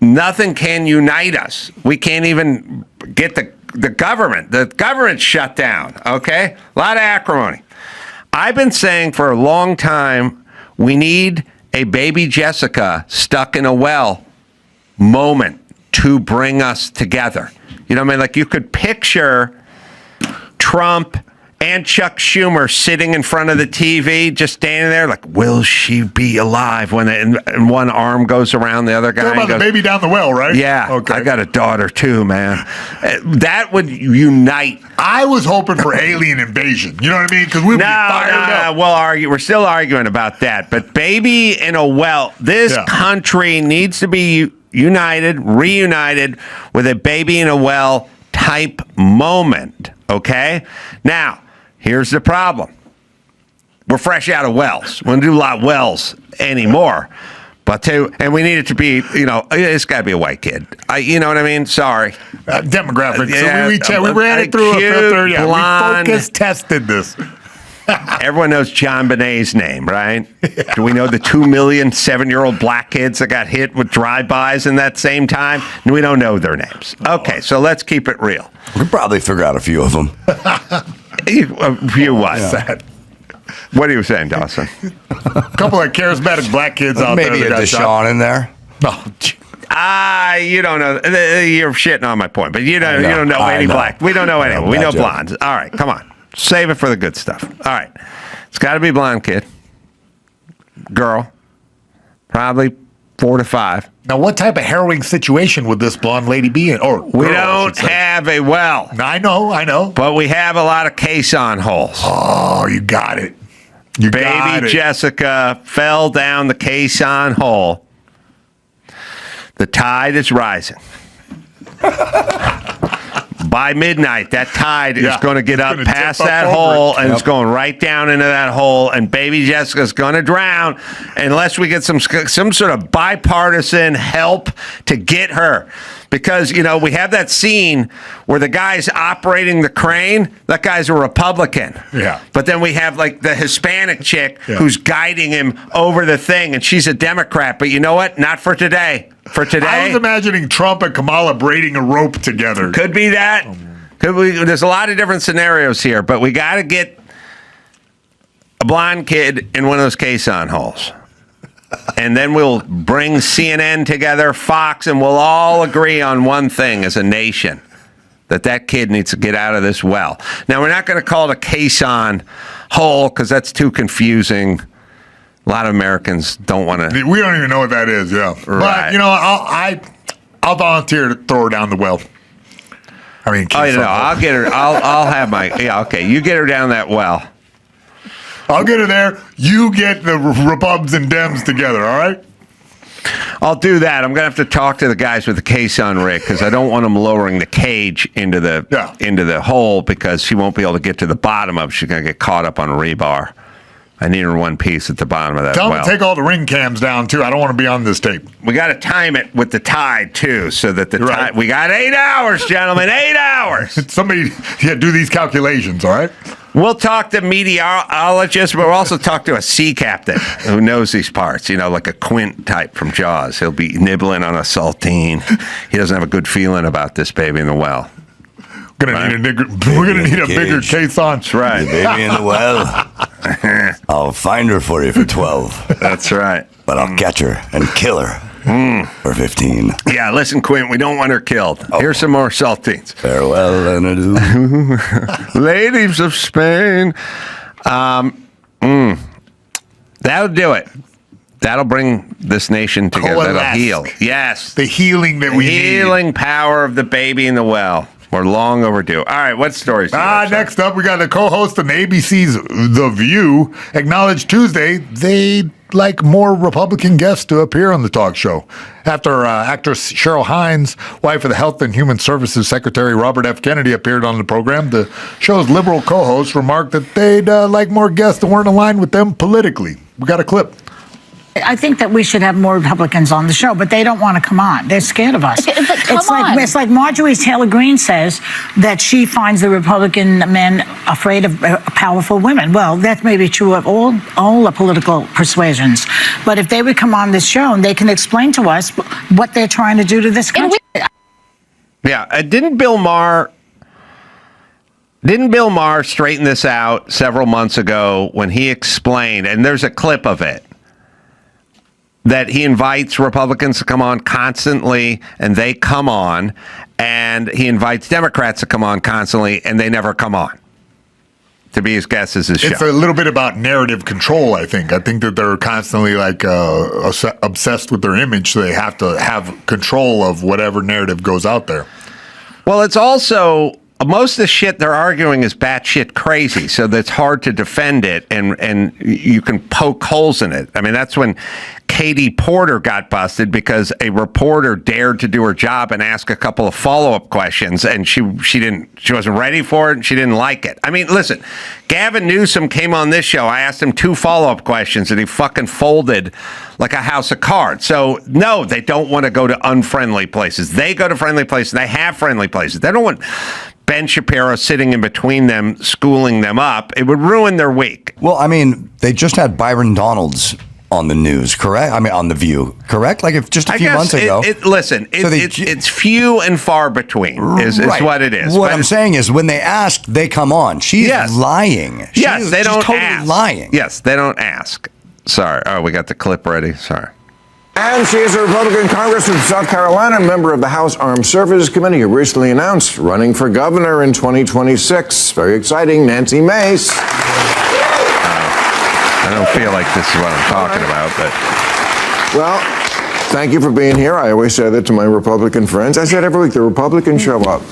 Nothing can unite us. We can't even get the government. The government's shut down, okay? A lot of acrimony. I've been saying for a long time, we need a baby Jessica stuck in a well moment to bring us together. You know what I mean? Like you could picture Trump and Chuck Schumer sitting in front of the TV, just standing there like, will she be alive when and one arm goes around the other guy? Talking about the baby down the well, right? Yeah. Okay. I got a daughter too, man. That would unite. I was hoping for alien invasion. You know what I mean? Because we'd be fired up. We'll argue. We're still arguing about that. But baby in a well, this country needs to be reunited with a baby in a well type moment. Okay? Now, here's the problem. We're fresh out of wells. We don't do a lot of wells anymore. But and we need it to be, it's got to be a white kid. You know what I mean? Sorry. Demographic. So we ran it through a filter. Yeah, blonde, we focus tested this. Everyone knows John Bonet's name, right? Yeah. Do we know the 2 million 7-year-old black kids that got hit with drive-bys in that same time? We don't know their names. Okay, so let's keep it real. We could probably figure out a few of them. A few what? Yeah. What are you saying, Dawson? A couple of charismatic black kids out there. Maybe a Deshaun in there. Oh, you don't know. You're shitting on my point, but you don't know any black. We don't know anyone. We know blondes. All right, come on. Save it for the good stuff. All right. It's got to be blonde kid. Girl. Probably 4 to 5. Now, what type of harrowing situation would this blonde lady be in? We don't have a well. I know. But we have a lot of caisson holes. Oh, you got it. Baby Jessica fell down the caisson hole. The tide is rising. by midnight, that tide is going to get up past that over hole, and it's going right down into that hole, and baby Jessica's going to drown unless we get some sort of bipartisan help to get her. Because, you know, we have that scene where the guy's operating the crane. That guy's a Republican. Yeah. But then we have, like, the Hispanic chick who's guiding him over the thing, and she's a Democrat. But you know what? Not for today. For today. I was imagining Trump and Kamala braiding a rope together. Could be that. There's a lot of different scenarios here, but we got to get a blonde kid in one of those caisson holes. And then we'll bring CNN together, Fox, and we'll all agree on one thing as a nation, that kid needs to get out of this well. Now, we're not going to call it a caisson hole because that's too confusing. A lot of Americans don't want to. We don't even know what that is, yeah. Right. But, you know, I'll volunteer to throw her down the well. I mean, I'll get her. I'll have my. Yeah, okay. You get her down that well. I'll get her there. You get the Repubs and Dems together, all right? I'll do that. I'm going to have to talk to the guys with the caisson rig because I don't want them lowering the cage into the hole because she won't be able to get to the bottom of it. She's going to get caught up on a rebar. I need her one piece at the bottom of that Tell well. them to take all the ring cams down, too. I don't want to be on this tape. We got to time it with the tide, too, so that the tide... We got 8 hours, gentlemen, 8 hours! Somebody do these calculations, all right? We'll talk to meteorologists, but we'll also talk to a sea captain who knows these parts, you know, like a Quint type from Jaws. He'll be nibbling on a saltine. He doesn't have a good feeling about this baby in the well. We're gonna need a bigger caisson. That's right. The baby in the well. I'll find her for you for 12. That's right. But I'll catch her and kill her for 15. Yeah, listen, Quint, we don't want her killed. Here's some more saltines. Farewell and adieu. Ladies of Spain. That'll do it. That'll bring this nation together. That'll heal. Yes. The healing that we need. Healing power of the baby in the well. We're long overdue. All right, what stories do you have, next up, we got the co-host of ABC's The View acknowledged Tuesday they'd like more Republican guests to appear on the talk show. After actress Cheryl Hines, wife of the Health and Human Services Secretary Robert F. Kennedy, appeared on the program, the show's liberal co-host remarked that they'd like more guests that weren't aligned with them politically. We got a clip. I think that we should have more Republicans on the show, but they don't want to come on. They're scared of us. It's like Marjorie Taylor Greene says that she finds the Republican men afraid of powerful women. Well, that may be true of all the political persuasions. But if they would come on this show and they can explain to us what they're trying to do to this country. Yeah, didn't Bill Maher straighten this out several months ago when he explained, and there's a clip of it, that he invites Republicans to come on constantly, and they come on, and he invites Democrats to come on constantly, and they never come on to be his guests as his show. It's a little bit about narrative control, I think. I think that they're constantly like obsessed with their image, so they have to have control of whatever narrative goes out there. Well, it's also... most of the shit they're arguing is batshit crazy, so that's hard to defend it, and you can poke holes in it. I mean, that's when Katie Porter got busted because a reporter dared to do her job and ask a couple of follow-up questions, and she wasn't ready for it, and she didn't like it. I mean, listen, Gavin Newsom came on this show. I asked him 2 follow-up questions, and he fucking folded like a house of cards. So, no, they don't want to go to unfriendly places. They go to friendly places. They have friendly places. They don't want Ben Shapiro sitting in between them, schooling them up. It would ruin their week. Well, I mean, they just had Byron Donalds on the news, correct? I mean, on The View, correct? Like if just a few months ago. It's few and far between is what it is. What I'm saying is when they ask, they come on. She's lying. Yes, they don't totally ask. Lying. Yes, they don't ask. Sorry. Oh, we got the clip ready. Sorry. And she is a Republican congressman from South Carolina, member of the House Armed Services Committee, who recently announced running for governor in 2026. Very exciting, Nancy Mace. I don't feel like this is what I'm talking about, but... Well, thank you for being here. I always say that to my Republican friends. I say it every week. The Republicans show up.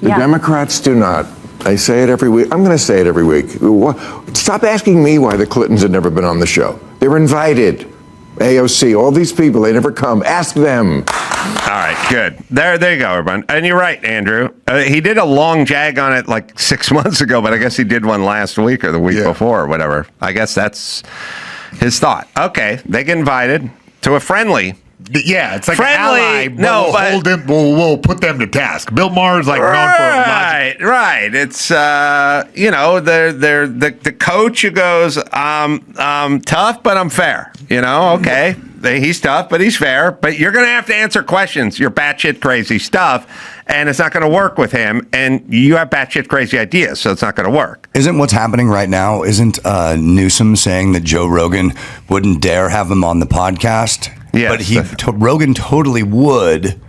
The Democrats do not. I say it every week. I'm going to say it every week. Stop asking me why the Clintons have never been on the show. They're invited. AOC, all these people, they never come. Ask them. All right, good. There you go, everyone. And you're right, Andrew. He did a long jag on it like 6 months ago, but I guess he did one last week or the week before or whatever. I guess that's his thought. Okay, they get invited to a friendly. Yeah, it's like friendly. An ally, but we'll put them to task. Bill Maher's like known for right. It's they're the coach who goes, tough, but I'm fair. Okay. He's tough, but he's fair. But you're going to have to answer questions. You're batshit crazy stuff, and it's not going to work with him. And you have batshit crazy ideas, so it's not going to work. Isn't what's happening right now? Isn't Newsom saying that Joe Rogan wouldn't dare have him on the podcast? Yes. But Rogan totally would.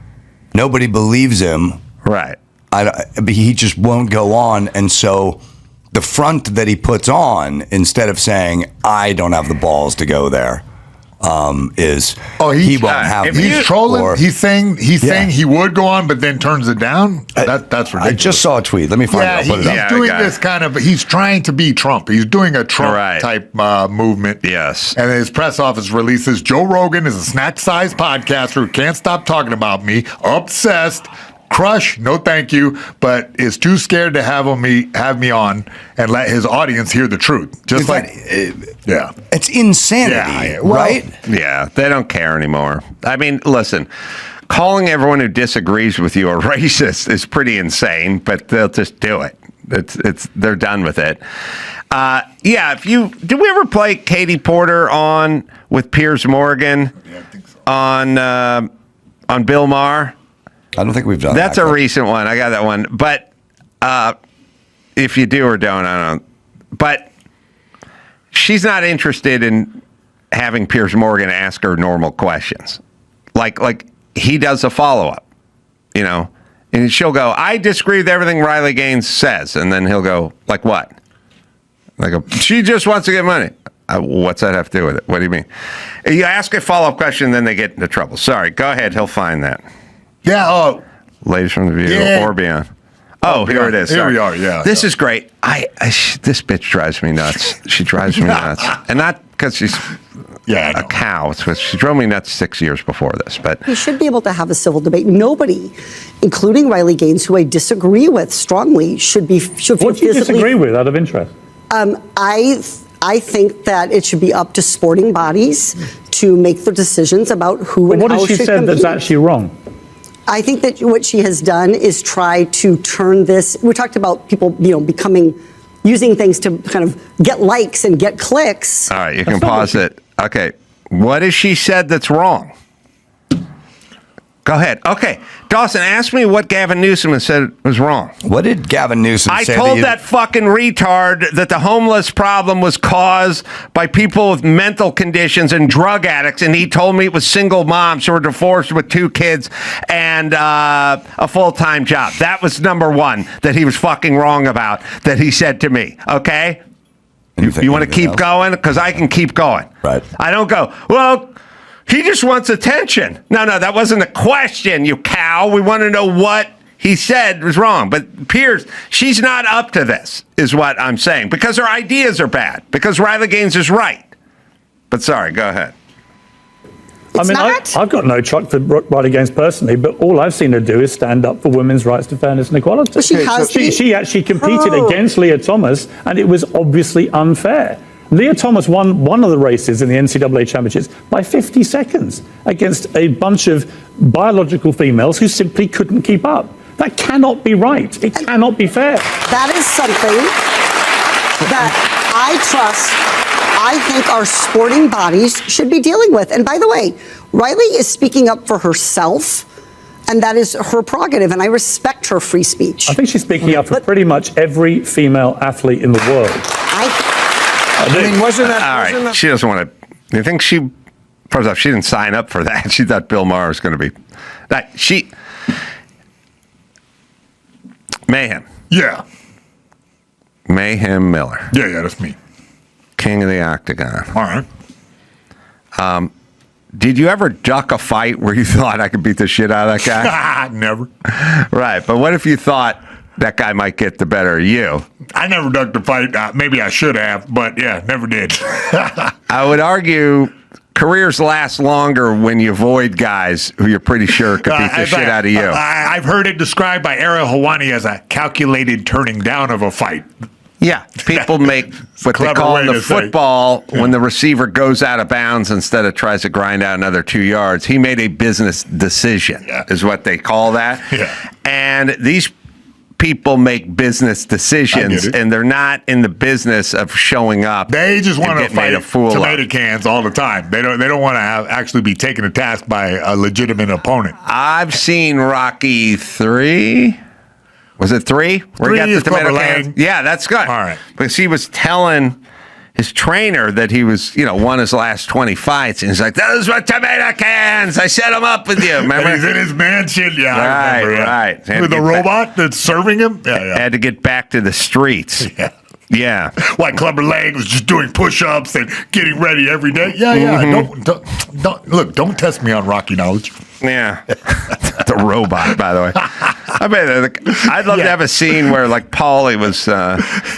Nobody believes him. Right. But he just won't go on, and so the front that he puts on, instead of saying I don't have the balls to go there. He won't have. He's trolling. He's saying he would go on, but then turns it down. That's ridiculous. I just saw a tweet. Let me find out. He's doing this kind of. He's trying to be Trump. He's doing a Trump type movement. Yes. And his press office releases Joe Rogan is a snack-sized podcaster who can't stop talking about me. Obsessed. Crush, no thank you, but is too scared to have me on and let his audience hear the truth. Just it's insanity, right? Yeah, they don't care anymore. I mean, listen, calling everyone who disagrees with you a racist is pretty insane, but they'll just do it. They're done with it. Did we ever play Katie Porter on with Piers Morgan? Yeah, I think so. On Bill Maher? I don't think we've done That's that. a recent one. I got that one. But if you do or don't, I don't know. But she's not interested in having Piers Morgan ask her normal questions. Like he does a follow-up, and she'll go, I disagree with everything Riley Gaines says. And then he'll go, like what? She just wants to get money. What's that have to do with it? What do you mean? You ask a follow-up question, then they get into trouble. Sorry. Go ahead. He'll find that. Yeah. Ladies from the View or Beyond. Oh, here it is. Here we are. Yeah. This is great. This bitch drives me nuts. She drives me nuts, and not because she's a cow. It's because she drove me nuts 6 years before this. But we should be able to have a civil debate. Nobody, including Riley Gaines, who I disagree with strongly, should feel What do you disagree with, out of interest? I think that it should be up to sporting bodies to make the decisions about who and how should compete. What has she said that's actually wrong? I think that what she has done is try to turn this. We talked about people, using things to kind of get likes and get clicks. All right, you can pause it. Okay, what has she said that's wrong? Go ahead. Okay, Dawson, ask me what Gavin Newsom has said was wrong. What did Gavin Newsom say? I told that fucking retard that the homeless problem was caused by people with mental conditions and drug addicts, and he told me it was single moms who were divorced with 2 kids and a full-time job. That was number one that he was fucking wrong about, that he said to me, okay? You want to keep going? Because I can keep going. Right. I don't go, well, he just wants attention. No, that wasn't a question, you cow. We want to know what he said was wrong. But Piers, she's not up to this, is what I'm saying, because her ideas are bad, because Riley Gaines is right. But sorry, go ahead. I've got no truck for Riley Gaines personally, but all I've seen her do is stand up for women's rights to fairness and equality. Well, she actually competed against Leah Thomas, and it was obviously unfair. Leah Thomas won one of the races in the NCAA championships by 50 seconds against a bunch of biological females who simply couldn't keep up. That cannot be right. It cannot be fair. That is something that I think our sporting bodies should be dealing with. And by the way, Riley is speaking up for herself, and that is her prerogative, and I respect her free speech. I think she's speaking up for pretty much every female athlete in the world. Wasn't that... All right, she doesn't want to... You think she... First off, she didn't sign up for that. She thought Bill Maher was going to be... Mayhem. Yeah. Mayhem Miller. Yeah, that's me. King of the Octagon. All right. Did you ever duck a fight where you thought I could beat the shit out of that guy? Never. Right, but what if you thought that guy might get the better of you? I never ducked a fight. Maybe I should have, but yeah, never did. I would argue careers last longer when you avoid guys who you're pretty sure could beat the shit out of you. I've heard it described by Ariel Helwani as a calculated turning down of a fight. Yeah, people make what they call in the football when the receiver goes out of bounds instead of tries to grind out another 2 yards. He made a business decision, is what they call that. Yeah. And these people make business decisions, and they're not in the business of showing up. They just want to fight tomato of. cans all the time. They don't want to actually be taken to task by a legitimate opponent. I've seen Rocky 3. Was it 3? Where he got the tomato cans? Yeah, that's good. All right. Because he was telling his trainer that he was, won his last 20 fights. And he's like, those were tomato cans. I set them up with you. Remember? And he's in his mansion. Yeah, right, I remember. Right. With the robot that's serving him? Yeah. Had to get back to the streets. Yeah. Yeah. While Clubber Lang was just doing push-ups and getting ready every day. Yeah, Mm-hmm. Don't test me on Rocky knowledge. Yeah. The robot, by the way. I'd love to have a scene where Paulie was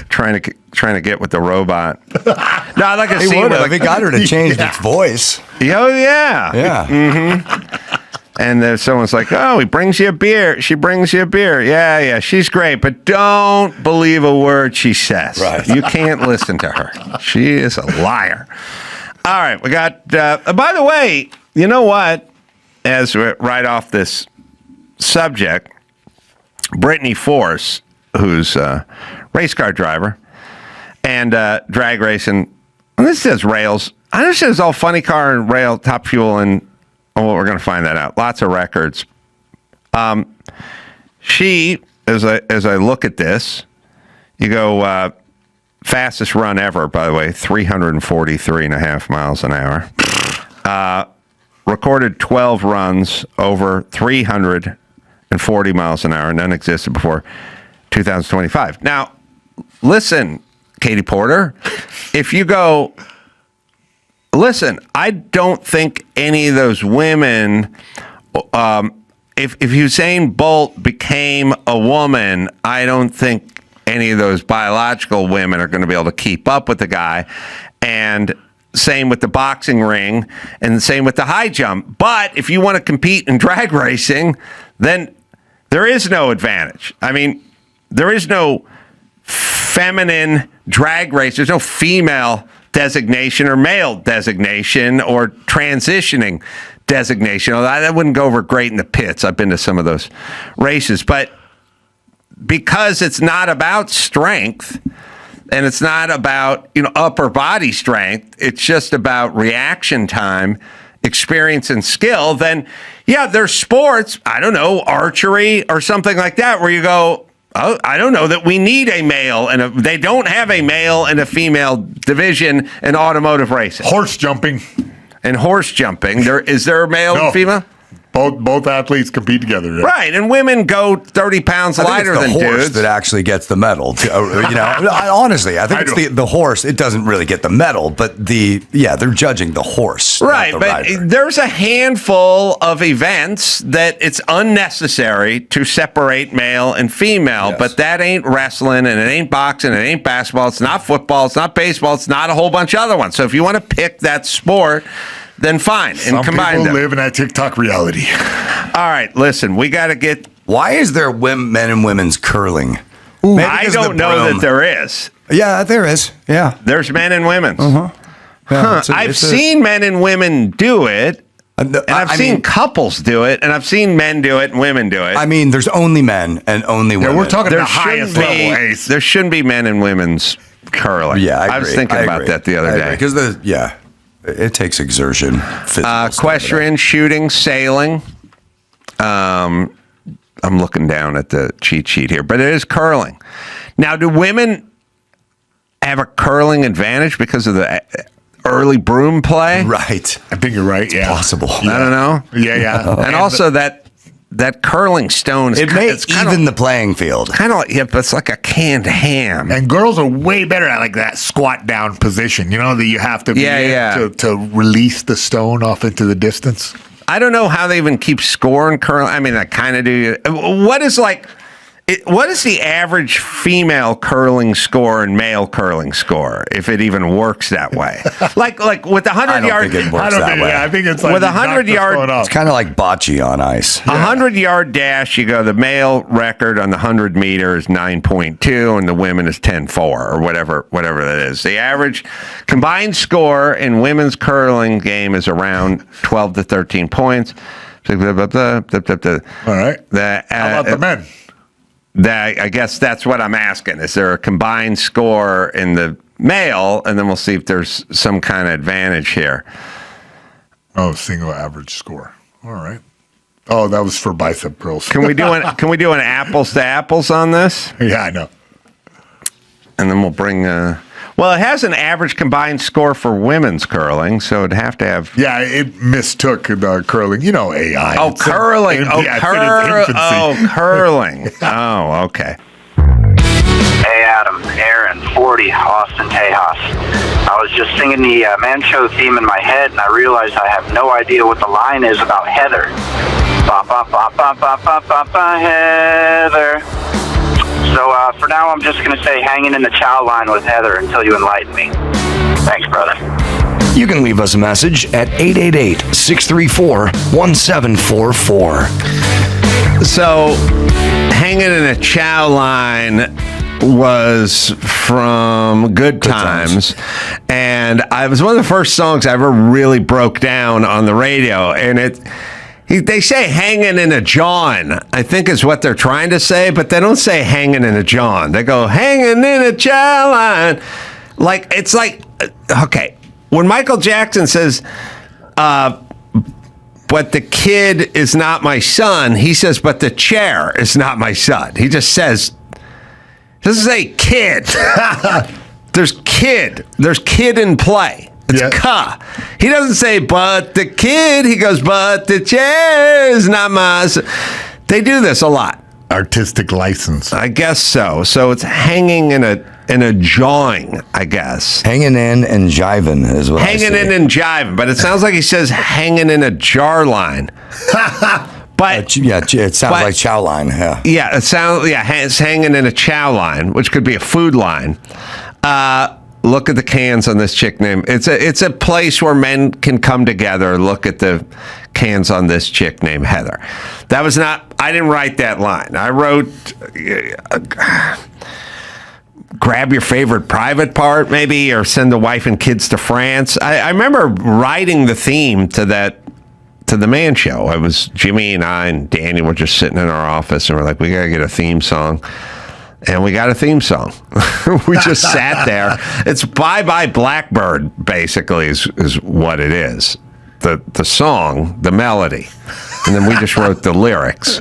trying to get with the robot. No, I'd like a scene where he got her to change its voice. Oh yeah. Yeah. Mm-hmm. And then someone's like, "Oh, he brings you a beer. She brings you a beer. Yeah, she's great, but don't believe a word she says. Right. You can't listen to her. She is a liar." All right, we got. By the way, you know what? As we're right off this subject, Brittany Force, who's a race car driver and drag racing, and this says rails. I understand it's all funny car and rail, Top Fuel, and we're going to find that out. Lots of records. She, as I look at this, you go fastest run ever, by the way, 343.5 miles an hour. Recorded 12 runs over 340 miles an hour. None existed before 2025. Now, listen, Katie Porter, if you go... Listen, I don't think any of those women, if Usain Bolt became a woman, I don't think any of those biological women are going to be able to keep up with the guy. And same with the boxing ring, and same with the high jump. But if you want to compete in drag racing, then there is no advantage. I mean, there is no feminine drag race. There's no female designation or male designation or transitioning designation. That wouldn't go over great in the pits. I've been to some of those races. But because it's not about strength and it's not about upper body strength, it's just about reaction time, experience, and skill, then yeah, there's sports, I don't know, archery or something like that, where you go, oh, I don't know that we need a male, and they don't have a male and a female division in automotive racing. Horse jumping. And horse jumping. Is there a male and female? Both athletes compete together. Yeah. Right, and women go 30 pounds lighter than horse dudes. That actually gets the medal. Honestly, I think it's the horse. It doesn't really get the medal, but they're judging the horse. Right, not the but rider. There's a handful of events that it's unnecessary to separate male and female, Yes. but that ain't wrestling, and it ain't boxing, it ain't basketball, it's not football, it's not baseball, it's not a whole bunch of other ones. So if you want to pick that sport, then fine, and combine them. Some people live in that TikTok reality. All right, listen, we got to get... Why is there men and women's curling? I don't know that there is. Yeah, there is. Yeah. There's men and women's. Yeah, I've seen men and women do it, and I've seen couples do it, and I've seen men do it and women do it. I mean, there's only men and only women. We're talking the highest level, Ace. There shouldn't be men and women's curling. Yeah, I was agree. thinking about that the other day. Because it takes exertion. Equestrian, shooting, sailing. I'm looking down at the cheat sheet here, but it is curling. Now, do women have a curling advantage because of the early broom play? Right. I think you're right. Yeah. Possible. I don't know. Yeah. And also that curling stone is it's even the playing field. Kind of but it's like a canned ham. And girls are way better at that squat down position. That you have to be to release the stone off into the distance. I don't know how they even keep score in curling. I mean, I kind of do. What is What is the average female curling score and male curling score, if it even works that way? like with the 100-yard, think it works that way. I think it's like with a 100-yard. It's kind of like bocce on ice. 100-yard dash, you go. The male record on the 100 meter is 9.2, and the women is 10.4 or whatever that is. The average combined score in women's curling game is around 12 to 13 points. All right. How about the men? I guess that's what I'm asking. Is there a combined score in the male? And then we'll see if there's some kind of advantage here. Oh, single average score. All right. Oh, that was for bicep curls. Can we do an apples to apples on this? Yeah, I know. And then we'll bring. Well, it has an average combined score for women's curling, so it'd have to have. Yeah, it mistook the curling. You know, AI. Oh, curling. Curling. Oh, okay. Hey, Adam, Aaron, 40, Austin, Tejas. I was just singing the Man Show theme in my head, and I realized I have no idea what the line is about Heather. Ba ba ba ba ba ba ba ba Heather. So for now, I'm just going to say hanging in the chow line with Heather until you enlighten me. Thanks, brother. You can leave us a message at 888-634-1744. So, hanging in a chow line was from Good Times. And it was one of the first songs I ever really broke down on the radio. And they say hanging in a John, I think is what they're trying to say, but they don't say hanging in a John. They go hanging in a chow line. It's like, okay, when Michael Jackson says, but the kid is not my son, he says, but the chair is not my son. He just says, doesn't say kid. There's kid in play. It's ka. He doesn't say, but the kid. He goes, but the chair is not my son. They do this a lot. Artistic license. I guess so. So it's hanging in a jawing, I guess. Hanging in and jiving is what hanging in and jiving, but it sounds like he says hanging in a jar line. But it sounds like chow line. Yeah, it's hanging in a chow line, which could be a food line. Look at the cans on this chick name. It's a place where men can come together. Look at the cans on this chick named Heather. That was not. I didn't write that line. I wrote. Grab your favorite private part, maybe, or send the wife and kids to France. I remember writing the theme to the Man Show. It was Jimmy and I and Danny were just sitting in our office, and we're like, we gotta get a theme song. And we got a theme song. We just sat there. It's Bye Bye Blackbird, basically, is what it is. The song, the melody. And then we just wrote the lyrics,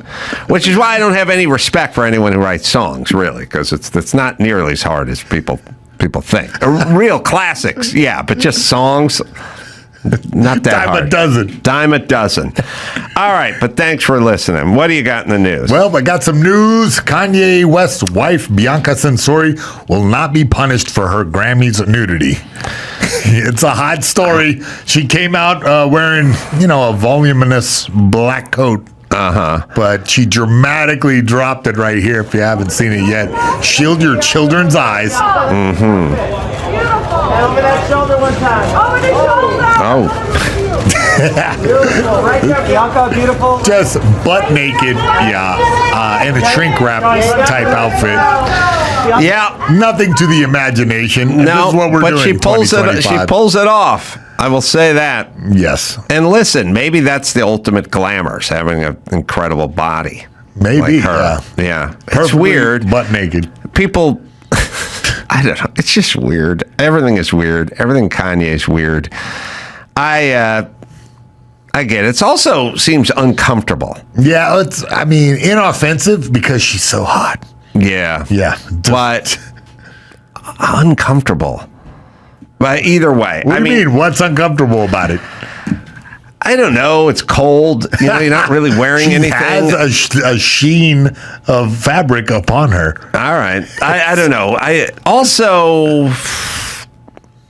which is why I don't have any respect for anyone who writes songs, really, because it's not nearly as hard as people think. Real classics, yeah, but just songs, not that hard. Dime a dozen. All right, but thanks for listening. What do you got in the news? Well, I got some news. Kanye West's wife, Bianca Censori, will not be punished for her Grammys nudity. It's a hot story. She came out wearing, a voluminous black coat. But she dramatically dropped it right here if you haven't seen it yet. Shield your children's eyes. Mm-hmm. Over that shoulder one time. Over the shoulder! Oh. Beautiful. Right there, Bianca, beautiful. Just butt naked, in a shrink wrap type outfit. Yeah. Nothing to the imagination. No, this is what we're but doing she pulls it off. I will say that. Yes. And listen, maybe that's the ultimate glamour, is having an incredible body. Maybe. Like her. Yeah. It's Perfectly weird. Butt naked. People, I don't know. It's just weird. Everything is weird. Everything Kanye is weird. I get it. It also seems uncomfortable. Yeah, it's inoffensive because she's so hot. Yeah. Yeah. But uncomfortable. But either way. What do you mean? What's uncomfortable about it? I don't know. It's cold. You're not really wearing she anything. Has a sheen of fabric upon her. All right. I don't know.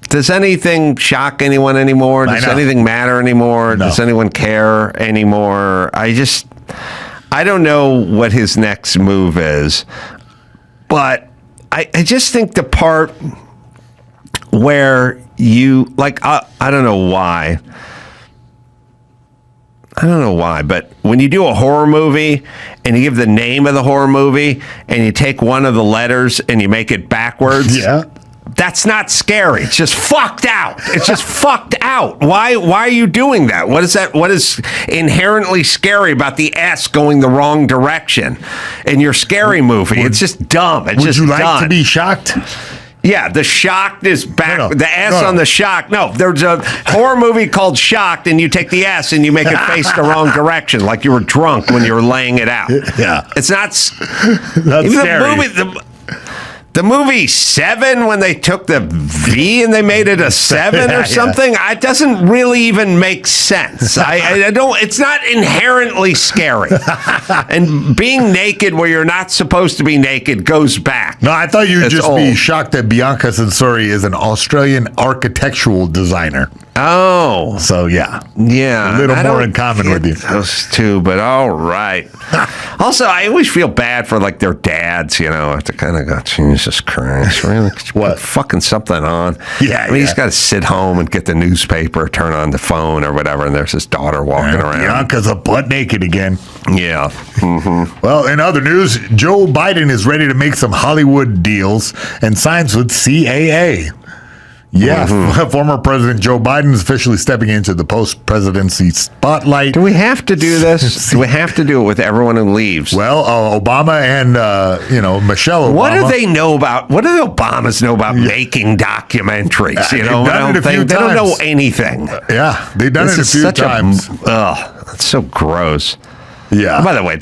Does anything shock anyone anymore? Does anything matter anymore? No. Does anyone care anymore? I don't know what his next move is, but I just think the part where you, like, I don't know why. I don't know why, but when you do a horror movie and you give the name of the horror movie and you take one of the letters and you make it backwards, that's not scary. It's just fucked out. It's just fucked out. Why are you doing that? What is that? What is inherently scary about the S going the wrong direction in your scary movie? It's just dumb. It's just would you like done. to be shocked? Yeah, the Shocked is back. No. The S on the Shocked. No, there's a horror movie called Shocked, and you take the S and you make it face the wrong direction, like you were drunk when you were laying it out. Yeah, it's not. That's even scary. The movie Seven, when they took the V and they made it a 7 or something, it doesn't really even make sense. I don't. It's not inherently scary, and being naked where you're not supposed to be naked goes back. No, I thought you'd just be old. shocked that Bianca Censori is an Australian architectural designer. Oh, so yeah, a little more in common with you. Those two, but all right. Also, I always feel bad for like their dads. You know, have to kind of go, Jesus Christ, really? What? Fucking something on. Yeah, I mean, he's got to sit home and get the newspaper, turn on the phone or whatever, and there's his daughter walking around. Bianca's a butt naked again. Yeah. Mm-hmm. Well, in other news, Joe Biden is ready to make some Hollywood deals and signs with CAA. Yeah, former President Joe Biden is officially stepping into the post-presidency spotlight. Do we have to do this? Do we have to do it with everyone who leaves? Well, Obama and Michelle Obama. What do they know about? What do the Obamas know about making documentaries? You know, they don't know anything. Yeah, they've done it a few times. That's so gross. Yeah. By the way,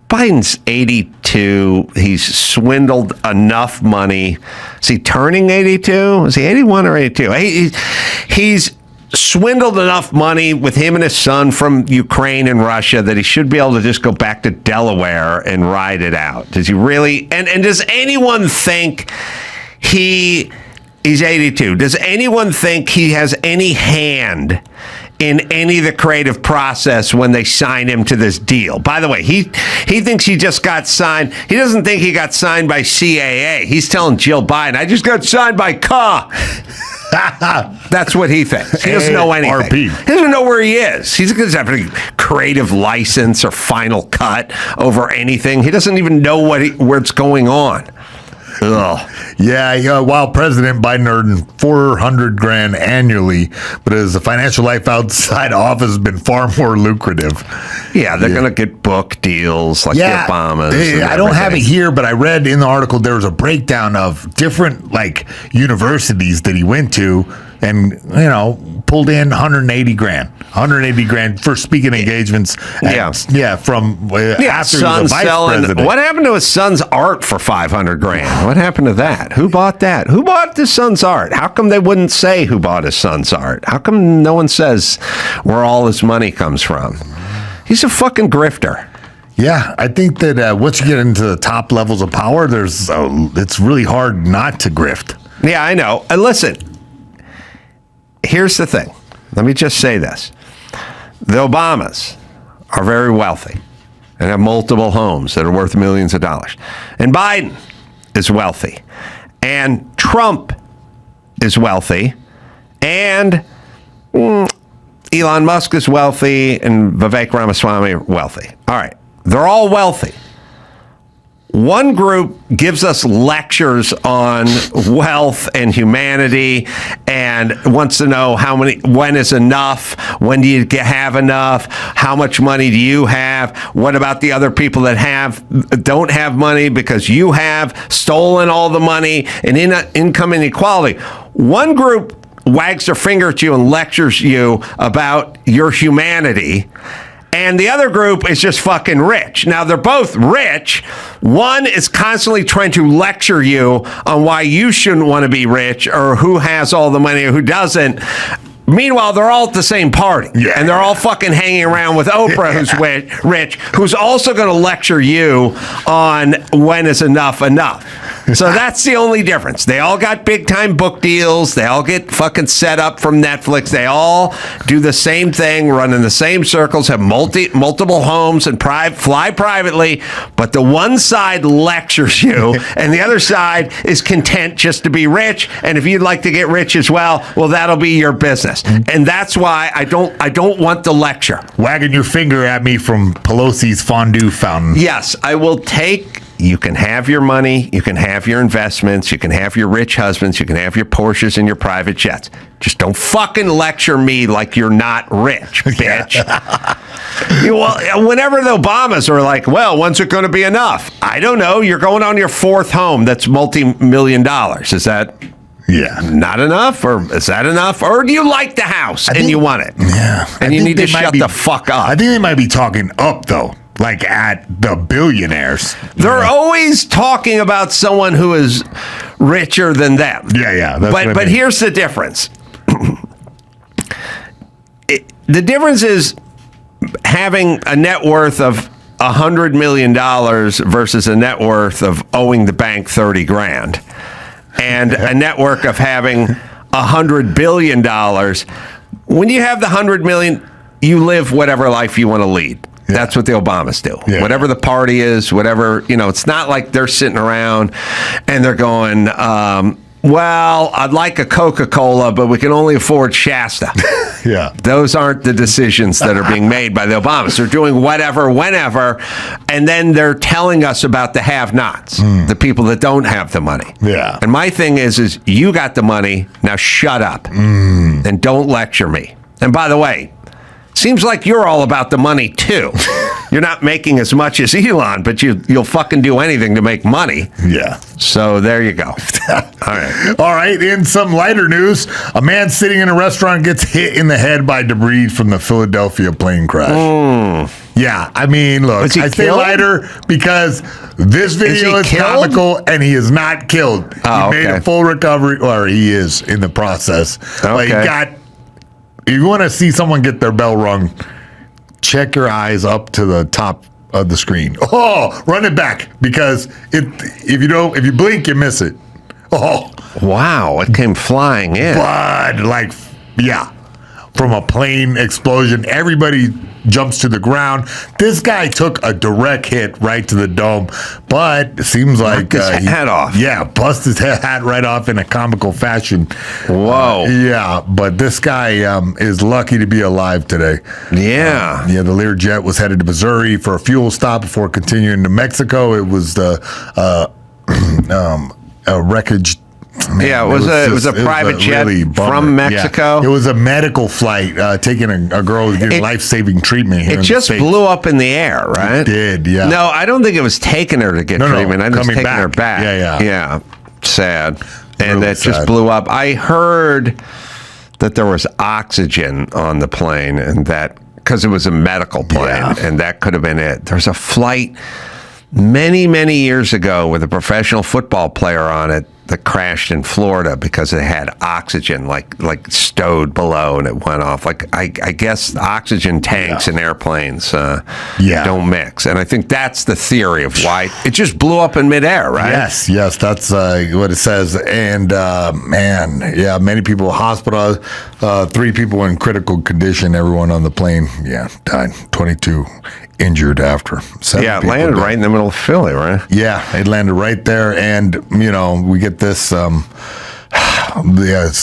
Biden's 82. He's swindled enough money. Is he turning 82? Is he 81 or 82? He's swindled enough money with him and his son from Ukraine and Russia that he should be able to just go back to Delaware and ride it out. Does he really? And does anyone think he's 82? Does anyone think he has any hand in any of the creative process when they sign him to this deal? By the way, he thinks he just got signed. He doesn't think he got signed by CAA. He's telling Jill Biden, I just got signed by CA. That's what he thinks. He doesn't know anything. RP. He doesn't know where he is. He's going to have a creative license or final cut over anything. He doesn't even know where it's going on. Ugh. Yeah, while President Biden earned $400,000 annually, but his financial life outside office has been far more lucrative. Yeah, they're going to get book deals like the Obamas. I don't have it here, but I read in the article there was a breakdown of different universities that he went to, and pulled in $180,000 for speaking engagements. From after he was a vice president. What happened to his son's art for $500,000? What happened to that? Who bought that? Who bought his son's art? How come they wouldn't say who bought his son's art? How come no one says where all his money comes from? He's a fucking grifter. Yeah, I think that once you get into the top levels of power, it's really hard not to grift. Yeah, I know. And listen, here's the thing. Let me just say this. The Obamas are very wealthy and have multiple homes that are worth millions of dollars. And Biden is wealthy. And Trump is wealthy. And Elon Musk is wealthy. And Vivek Ramaswamy are wealthy. All right. They're all wealthy. One group gives us lectures on wealth and humanity and wants to know when is enough, when do you have enough, how much money do you have, what about the other people that don't have money because you have stolen all the money and income inequality. One group wags their finger at you and lectures you about your humanity. And the other group is just fucking rich. Now, they're both rich. One is constantly trying to lecture you on why you shouldn't want to be rich or who has all the money or who doesn't. Meanwhile, they're all at the same party. Yeah. And they're all fucking hanging around with Oprah, who's rich, who's also going to lecture you on when is enough enough. So that's the only difference. They all got big time book deals. They all get fucking set up from Netflix. They all do the same thing, run in the same circles, have multiple homes and fly privately. But the one side lectures you, and the other side is content just to be rich. And if you'd like to get rich as well, that'll be your business. And that's why I don't want the lecture. Wagging your finger at me from Pelosi's fondue fountain. Yes, I will take. You can have your money, you can have your investments, you can have your rich husbands, you can have your Porsches and your private jets. Just don't fucking lecture me like you're not rich, bitch. Whenever the Obamas are like, well, when's it going to be enough? I don't know. You're going on your fourth home that's multi-million dollars. Is that not enough? Or is that enough? Or do you like the house and you want it? Yeah. And you need to shut the fuck up. I think they might be talking up, though. Like at the billionaires. They're always talking about someone who is richer than them. Yeah. But here's the difference. The difference is having a net worth of $100 million versus a net worth of owing the bank 30 grand. And a network of having $100 billion. When you have the 100 million, you live whatever life you want to lead. That's what the Obamas do. Yeah. Whatever the party is, whatever, it's not like they're sitting around and they're going, well, I'd like a Coca-Cola, but we can only afford Shasta. Yeah. Those aren't the decisions that are being made by the Obamas. They're doing whatever, whenever, and then they're telling us about the have-nots, the people that don't have the money. Yeah. And my thing is you got the money, now shut up and don't lecture me. And by the way, seems like you're all about the money, too. You're not making as much as Elon, but you'll fucking do anything to make money. Yeah. So there you go. All right. In some lighter news, a man sitting in a restaurant gets hit in the head by debris from the Philadelphia plane crash. Yeah. I mean, look, I say lighter because this video is comical and he is not killed. He made a full recovery, or he is in the process. But he got... If you want to see someone get their bell rung, check your eyes up to the top of the screen. Oh, run it back because if you blink, you miss it. Oh, wow! It came flying in. But from a plane explosion, everybody jumps to the ground. This guy took a direct hit right to the dome, but it seems like his hat off. Yeah, bust his hat right off in a comical fashion. Whoa. But this guy is lucky to be alive today. Yeah. The Learjet was headed to Missouri for a fuel stop before continuing to Mexico. It was the a wreckage. Man, it was a private jet from Mexico. Yeah. It was a medical flight taking a girl who was getting life-saving treatment here. It just blew up in the air, right? It did, yeah. No, I don't think it was taking her to get treatment. I think it was taking her back. Yeah. Sad. And really it just blew up. I heard that there was oxygen on the plane, and that because it was a medical plane, and that could have been it. There's a flight many, many years ago with a professional football player on it that crashed in Florida because it had oxygen like stowed below and it went off. Like I guess oxygen tanks in airplanes don't mix. And I think that's the theory of why it just blew up in midair, right? Yes, that's what it says. And many people hospitalized, 3 people in critical condition, everyone on the plane, died. 22 injured after. It landed right in the middle of Philly, right? Yeah, it landed right there, and we get this. It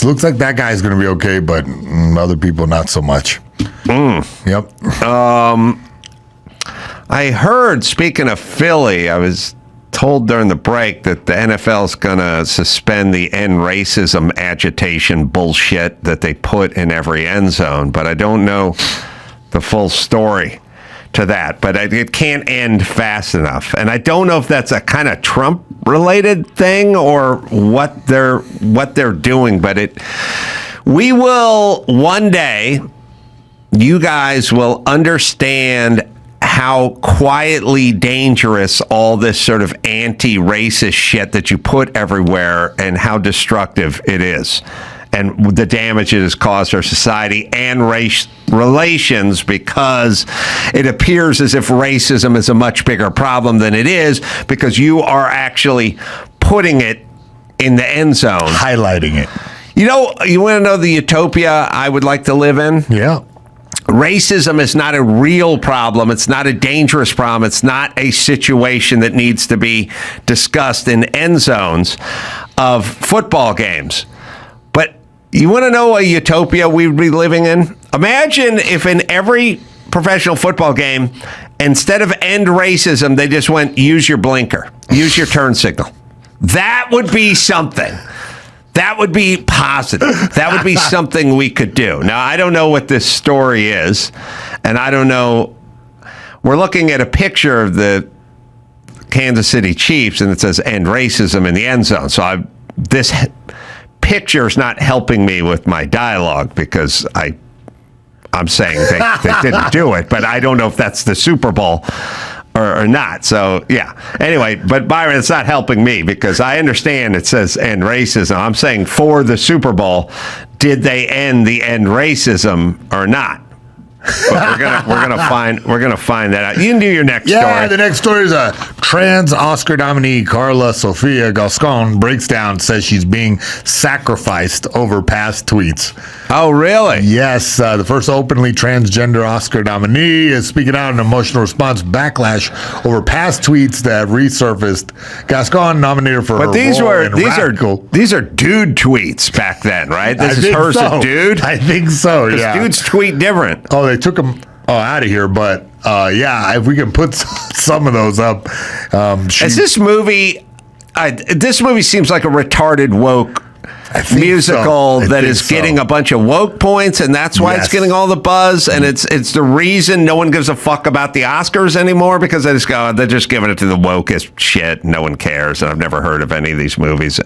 looks like that guy's going to be okay, but other people not so much. Yep. I heard. Speaking of Philly, I was told during the break that the NFL is going to suspend the end racism agitation bullshit that they put in every end zone, but I don't know the full story to that, but it can't end fast enough. And I don't know if that's a kind of Trump-related thing or what they're doing, but we will one day, you guys will understand how quietly dangerous all this sort of anti-racist shit that you put everywhere and how destructive it is. And the damage it has caused our society and race relations, because it appears as if racism is a much bigger problem than it is, because you are actually putting it in the end zone, highlighting it. You want to know the utopia I would like to live in? Yeah. Racism is not a real problem. It's not a dangerous problem. It's not a situation that needs to be discussed in end zones of football games. But you want to know a utopia we would be living in? Imagine if in every professional football game, instead of end racism, they just went, use your blinker, use your turn signal. That would be something. That would be positive. That would be something we could do. Now, I don't know what this story is, and I don't know. We're looking at a picture of the Kansas City Chiefs, and it says end racism in the end zone. So this picture is not helping me with my dialogue because I'm saying they didn't do it, but I don't know if that's the Super Bowl or not. So, yeah. Anyway, but Byron, it's not helping me because I understand it says end racism. I'm saying for the Super Bowl, did they end the end racism or not? But we're gonna find that out. You can do your next story. Yeah, the next story is a trans Oscar nominee, Carolla Sofia Gascon, breaks down, says she's being sacrificed over past tweets. Oh, really? Yes, the first openly transgender Oscar nominee is speaking out in emotional response backlash over past tweets that have resurfaced. Gascon nominated for her role in Radical. These are dude tweets back then, right? This is hers a dude? I think so, yeah. Dudes tweet different. Oh, they took them out of here, but yeah, if we can put some of those up. Is this movie? This movie seems like a retarded woke musical that is getting a bunch of woke points, and that's why it's getting all the buzz. And it's the reason no one gives a fuck about the Oscars anymore because they're just giving it to the wokest shit. No one cares, and I've never heard of any of these movies.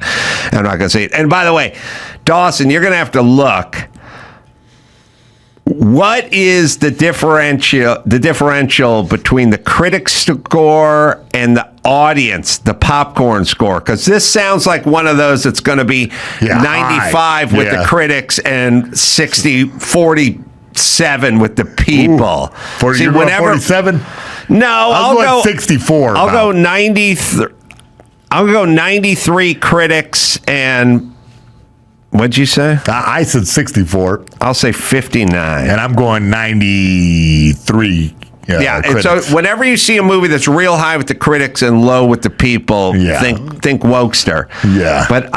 I'm not going to see it. And by the way, Dawson, you're going to have to look. What is the differential between the critics score and the audience, the popcorn score? Because this sounds like one of those that's going to be 95 with the critics and 47 with the people. 47? No, I'll go 64. I'll go 93. I'll go 93 critics and. What'd you say? I said 64. I'll say 59. And I'm going 93. Yeah, and so whenever you see a movie that's real high with the critics and low with the people, think wokester. Yeah. But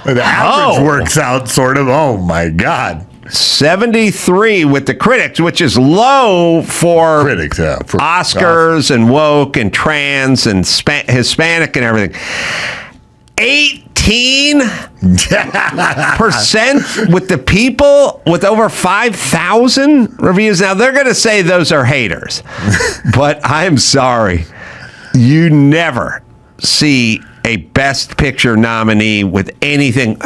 the average works out sort of. Oh my God. 73 with the critics, which is low for critics, for Oscars and woke and trans and Hispanic and everything. 18% with the people with over 5,000 reviews. Now they're going to say those are haters, but I'm sorry, you never see a Best Picture nominee with anything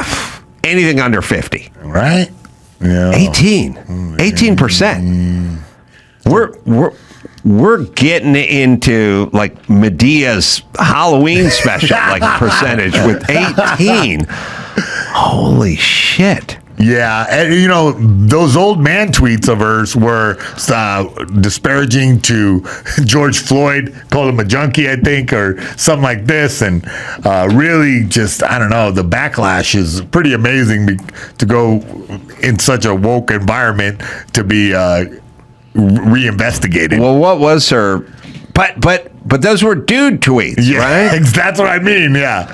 under 50. Right. Yeah. 18%. We're getting into like Medea's Halloween special, like percentage with 18. Holy shit. Yeah, and those old man tweets of hers were disparaging to George Floyd, called him a junkie, I think, or something like this, and really just, I don't know, the backlash is pretty amazing to go in such a woke environment to be reinvestigated. Well, what was her... But those were dude tweets, right? That's what I mean, yeah.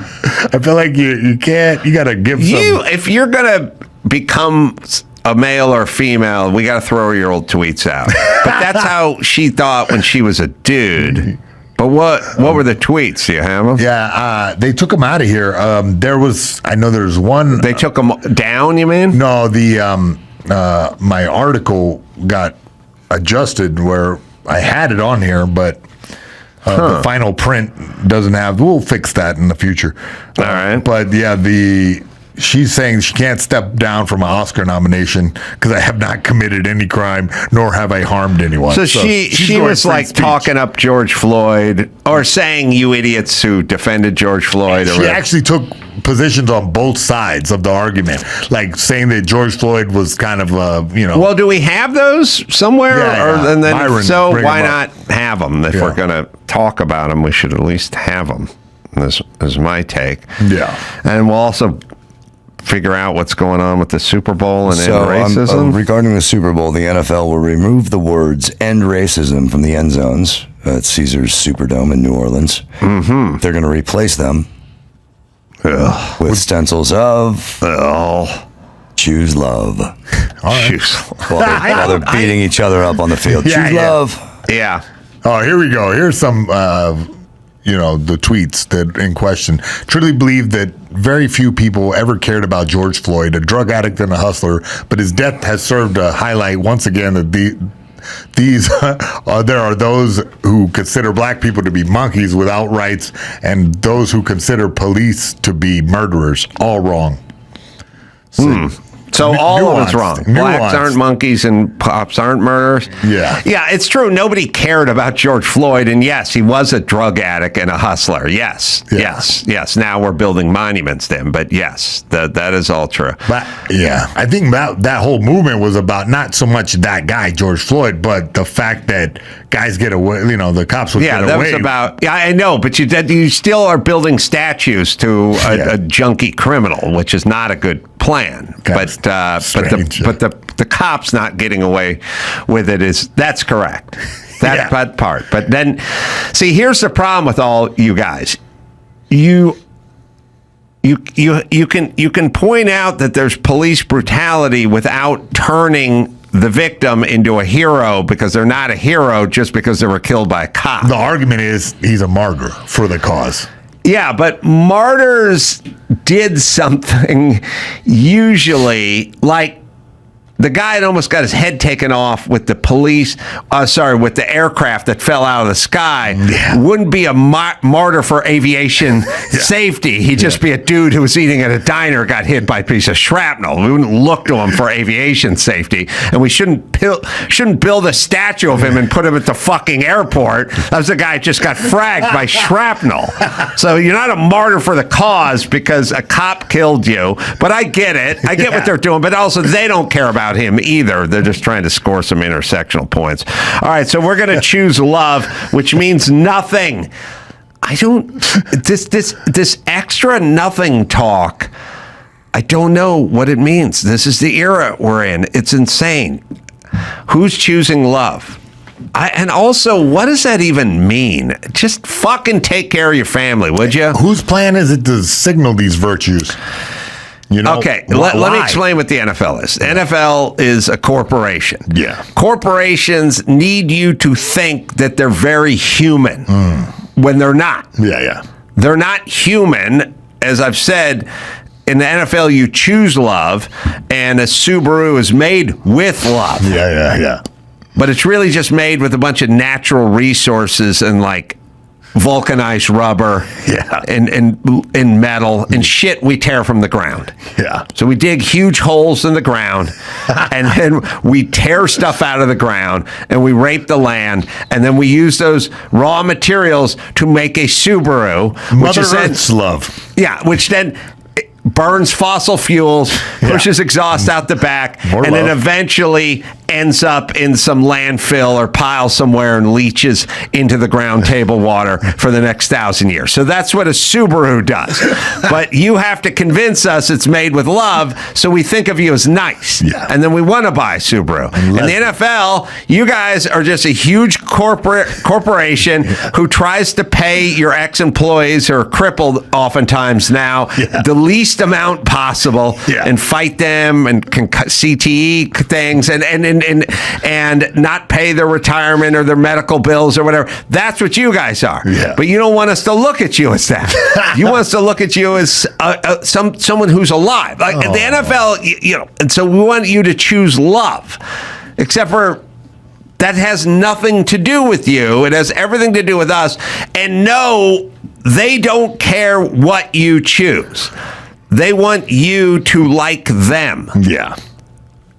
I feel like you can't, you got to give some... If you're going to become a male or female, we got to throw your old tweets out. But that's how she thought when she was a dude. But what were the tweets? Do you have them? Yeah, they took them out of here. I know there's one. They took them down, you mean? No, my article got adjusted where I had it on here, but the final print doesn't have. We'll fix that in the future. All right. But yeah, she's saying she can't step down from an Oscar nomination because I have not committed any crime, nor have I harmed anyone. So she was like talking up George Floyd, or saying you idiots who defended George Floyd. She actually took positions on both sides of the argument, like saying that George Floyd was kind of, Well, do we have those somewhere? Yeah. And then, Byron, so them why up. not have them? If we're going to talk about them, we should at least have them. This is my take. Yeah. And we'll also figure out what's going on with the Super Bowl and end racism. Regarding the Super Bowl, the NFL will remove the words "end racism" from the end zones at Caesars Superdome in New Orleans. Mm-hmm. They're going to replace them with stencils of "Choose Love." Choose while they're beating each other up on the field. Choose love. Yeah. Oh, here we go. Here's some, the tweets that in question. Truly believe that very few people ever cared about George Floyd, a drug addict and a hustler, but his death has served to highlight once again that there are those who consider black people to be monkeys without rights, and those who consider police to be murderers. All wrong. So all of it's wrong. Blacks Nuanced. aren't monkeys and cops aren't murderers. Yeah. Yeah, it's true. Nobody cared about George Floyd. And yes, he was a drug addict and a hustler. Yes. Yeah. Yes. Now we're building monuments to him. But yes, that is all true. But yeah, I think that whole movement was about not so much that guy, George Floyd, but the fact that guys get away, the cops would get away. Yeah, that was about, I know, but you still are building statues to a junkie criminal, which is not a good plan. But the cops not getting away with it that's correct. That part. But then, see, here's the problem with all you guys. You can point out that there's police brutality without turning the victim into a hero, because they're not a hero just because they were killed by a cop. The argument is he's a martyr for the cause. Yeah, but martyrs did something usually, like the guy that almost got his head taken off with the with the aircraft that fell out of the sky, wouldn't be a martyr for aviation safety. He'd just be a dude who was eating at a diner, got hit by a piece of shrapnel. We wouldn't look to him for aviation safety, and we shouldn't build a statue of him and put him at the fucking airport. That was the guy who just got fragged by shrapnel. So you're not a martyr for the cause because a cop killed you. But I get it. I get what they're doing, but also they don't care about him either. They're just trying to score some intersectional points. All right, so we're going to choose love, which means nothing. This extra nothing talk, I don't know what it means. This is the era we're in. It's insane. Who's choosing love? And also, what does that even mean? Just fucking take care of your family, would you? Whose plan is it to signal these virtues? Okay, let me explain what the NFL is. The NFL is a corporation. Yeah. Corporations need you to think that they're very human when they're not. Yeah. They're not human. As I've said, in the NFL, you choose love, and a Subaru is made with love. Yeah. But it's really just made with a bunch of natural resources and like vulcanized rubber and metal and shit we tear from the ground. Yeah. So we dig huge holes in the ground and then we tear stuff out of the ground and we rape the land and then we use those raw materials to make a Subaru, which Mother is Earth's love. Yeah, which then burns fossil fuels, pushes exhaust out the back, More and love. then eventually ends up in some landfill or pile somewhere and leaches into the ground table water for the next 1,000 years. So that's what a Subaru does. But you have to convince us it's made with love, so we think of you as nice. Yeah. And then we want to buy a Subaru. In the NFL, you guys are just a huge corporation who tries to pay your ex-employees who are crippled oftentimes now the least amount possible and fight them and CTE things and not pay their retirement or their medical bills or whatever. That's what you guys are. Yeah. But you don't want us to look at you as that. You want us to look at you as someone who's alive. Like the NFL, and so we want you to choose love, except for that has nothing to do with you. It has everything to do with us. And no, they don't care what you choose. They want you to like them. Yeah.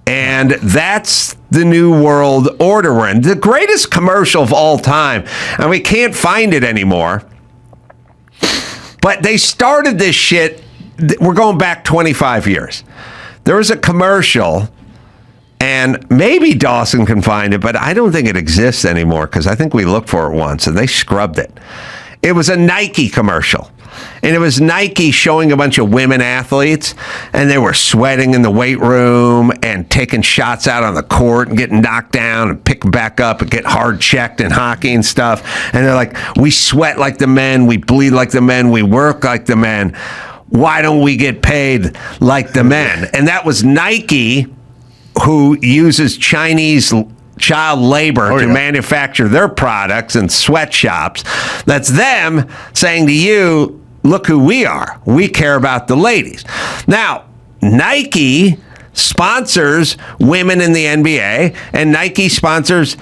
And that's the new world order we're in. The greatest commercial of all time, and we can't find it anymore. But they started this shit. We're going back 25 years. There was a commercial, and maybe Dawson can find it, but I don't think it exists anymore because I think we looked for it once and they scrubbed it. It was a Nike commercial. And it was Nike showing a bunch of women athletes, and they were sweating in the weight room and taking shots out on the court and getting knocked down and picking back up and get hard checked in hockey and stuff. And they're like, we sweat like the men, we bleed like the men, we work like the men. Why don't we get paid like the men? And that was Nike, who uses Chinese child labor to manufacture their products in sweatshops. That's them saying to you, look who we are. We care about the ladies. Now, Nike sponsors women in the NBA, and Nike sponsors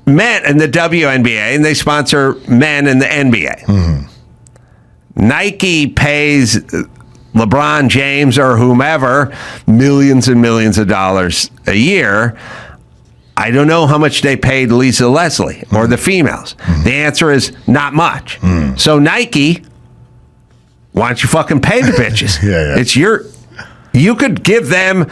men in the WNBA, and they sponsor men in the NBA. Mm-hmm. Nike pays LeBron James or whomever millions and millions of dollars a year. I don't know how much they paid Lisa Leslie or the females. Mm. The answer is not much. Mm. So Nike, why don't you fucking pay the bitches? It's you could give them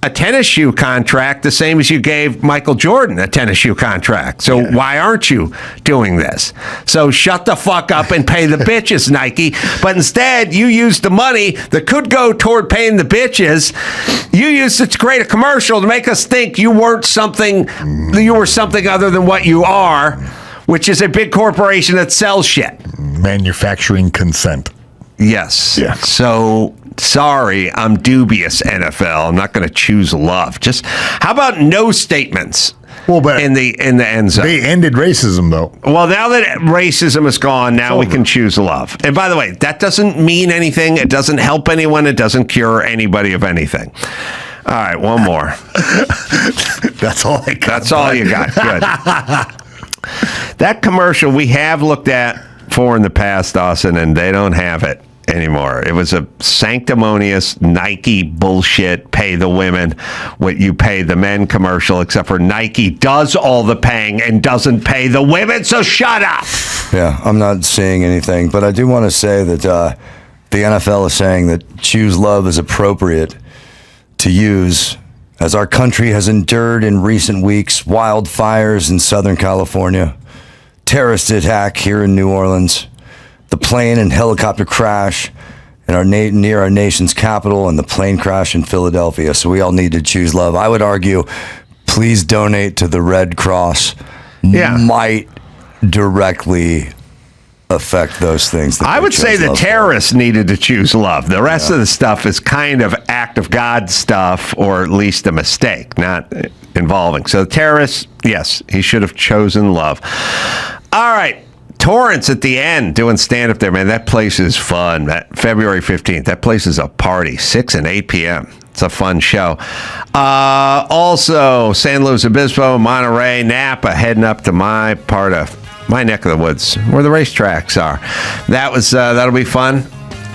a tennis shoe contract the same as you gave Michael Jordan a tennis shoe contract. So why aren't you doing this? So shut the fuck up and pay the bitches, Nike. But instead, you use the money that could go toward paying the bitches. You used it to create a commercial to make us think you were something other than what you are, which is a big corporation that sells shit. Manufacturing consent. Yes. Yeah. So sorry, I'm dubious, NFL. I'm not going to choose love. Just how about no statements? Well, but in the end zone. They ended racism, though. Well, now that racism is gone, now we can choose love. And by the way, that doesn't mean anything. It doesn't help anyone. It doesn't cure anybody of anything. All right, one more. That's all I got. That's all you got. Good. That commercial we have looked at for in the past, Dawson, and they don't have it anymore. It was a sanctimonious Nike bullshit, pay the women what you pay the men commercial, except for Nike does all the paying and doesn't pay the women, so shut up. Yeah, I'm not saying anything, but I do want to say that the NFL is saying that choose love is appropriate to use as our country has endured in recent weeks wildfires in Southern California, terrorist attack here in New Orleans, the plane and helicopter crash in near our nation's capital, and the plane crash in Philadelphia. So we all need to choose love. I would argue, please donate to the Red Cross. Might directly affect those things. I would say the terrorists needed to choose love. The rest of the stuff is kind of act of God stuff, or at least a mistake, not involving. So the terrorists, yes, he should have chosen love. All right. Torrance at the end doing stand-up there, man. That place is fun. February 15th. That place is a party, 6 and 8 p.m. It's a fun show. Also, San Luis Obispo, Monterey, Napa, heading up to my part of my neck of the woods where the racetracks are. That'll be fun.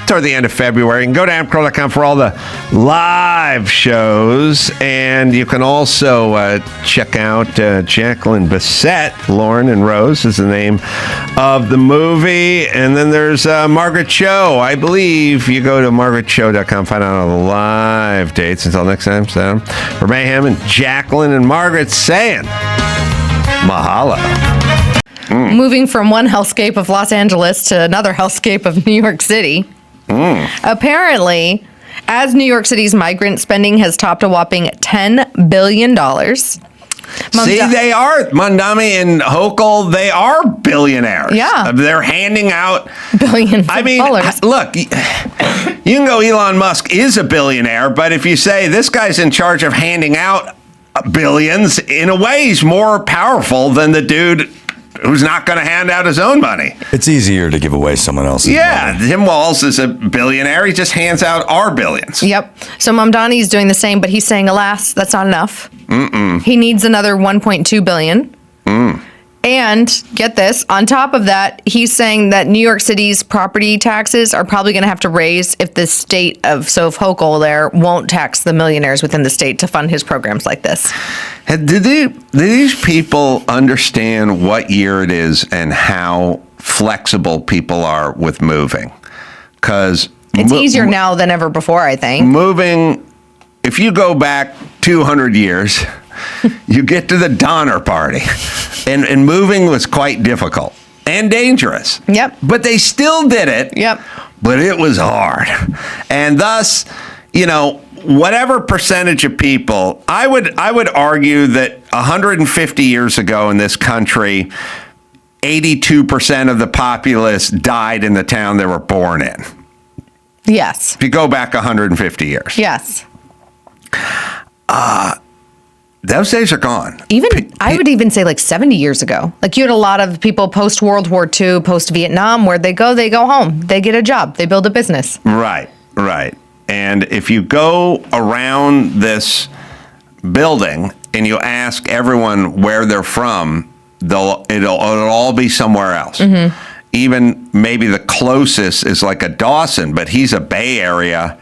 Toward the end of February. You can go to adamcarolla.com for all the live shows, and you can also check out Jacqueline Bissett. Lauren and Rose is the name of the movie, and then there's Margaret Cho. I believe you go to margaretcho.com, find out all the live dates. Until next time, Sam, for Mayhem and Jacqueline and Margaret saying mahalo. Moving from one hellscape of Los Angeles to another hellscape of New York City. Apparently, as New York City's migrant spending has topped a whopping $10 billion. See, they are. Mondami and Hochul, they are billionaires. Yeah. They're handing out billions of dollars. Look, you can go Elon Musk is a billionaire, but if you say this guy's in charge of handing out billions, in a way he's more powerful than the dude who's not going to hand out his own money. It's easier to give away someone else's money. Tim Walz is a billionaire. He just hands out our billions. Yep. So Mamdani's doing the same, but he's saying, alas, that's not enough. He needs another $1.2 billion. And get this, on top of that, he's saying that New York City's property taxes are probably going to have to raise if the state of Hochul there won't tax the millionaires within the state to fund his programs like this. Do these people understand what year it is and how flexible people are with moving? Because it's easier now than ever before, I think. Moving, if you go back 200 years, you get to the Donner Party, and moving was quite difficult and dangerous. Yep. But they still did it. Yep. But it was hard. And thus, whatever percentage of people, I would argue that 150 years ago in this country, 82% of the populace died in the town they were born in. Yes. If you go back 150 years. Yes. Those days are gone. I would even say like 70 years ago. Like you had a lot of people post World War II, post Vietnam, where they go home, they get a job, they build a business. Right. And if you go around this building and you ask everyone where they're from, it'll all be somewhere else. Mm-hmm. Even maybe the closest is like a Dawson, but he's a Bay Area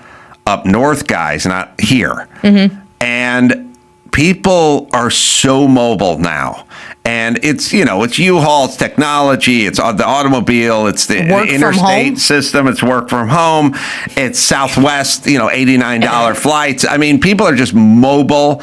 up north guys, not here. Mm-hmm. And people are so mobile now. And it's U-Haul, it's technology, it's the automobile, it's the interstate system, it's work from home, it's Southwest, $89 flights. I mean, people are just mobile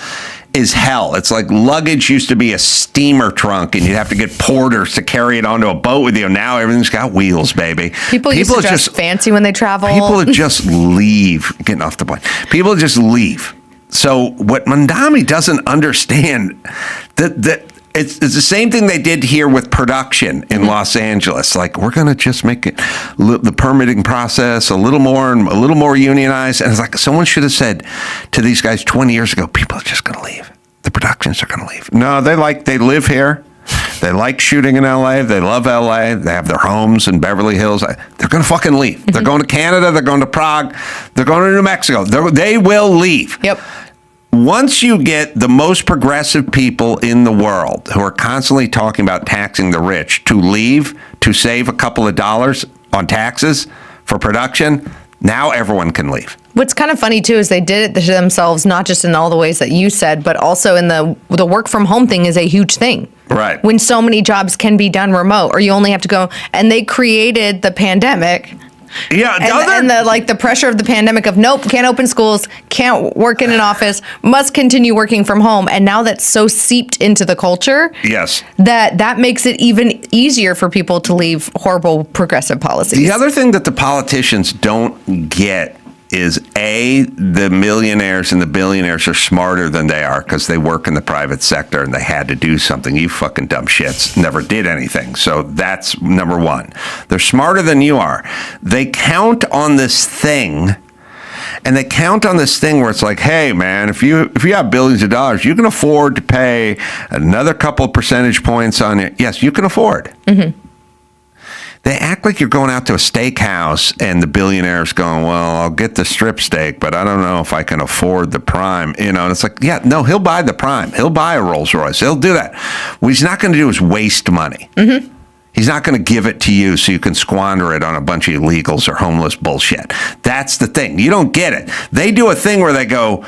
as hell. It's like luggage used to be a steamer trunk and you'd have to get porters to carry it onto a boat with you. Now everything's got wheels, baby. People used to dress fancy when they travel. People just leave, getting off the plane. People just leave. So what Mandami doesn't understand, that it's the same thing they did here with production in Los Angeles. Like, we're going to just make it the permitting process a little more unionized. And it's like someone should have said to these guys 20 years ago, people are just going to leave. The productions are going to leave. No, they live here. They like shooting in LA. They love LA. They have their homes in Beverly Hills. They're going to fucking leave. Mm-hmm. They're going to Canada. They're going to Prague. They're going to New Mexico. They will leave. Yep. Once you get the most progressive people in the world who are constantly talking about taxing the rich to leave to save a couple of dollars on taxes for production, now everyone can leave. What's kind of funny, too, is they did it to themselves, not just in all the ways that you said, but also in the work from home thing is a huge thing. Right. When so many jobs can be done remote, or you only have to go, and they created the pandemic. Yeah, and the pressure of the pandemic of nope, can't open schools, can't work in an office, must continue working from home, and now that's so seeped into the culture. Yes, that makes it even easier for people to leave horrible progressive policies. The other thing that the politicians don't get is the millionaires and the billionaires are smarter than they are because they work in the private sector and they had to do something. You fucking dumb shits never did anything. So that's number one. They're smarter than you are. They count on this thing. And they count on this thing where it's like, hey, man, if you have billions of dollars, you can afford to pay another couple of percentage points on it. Yes, you can afford. Mm-hmm. They act like you're going out to a steakhouse and the billionaire's going, well, I'll get the strip steak, but I don't know if I can afford the prime. And it's like, yeah, no, he'll buy the prime. He'll buy a Rolls Royce. He'll do that. What he's not going to do is waste money. Mm-hmm. He's not going to give it to you so you can squander it on a bunch of illegals or homeless bullshit. That's the thing. You don't get it. They do a thing where they go,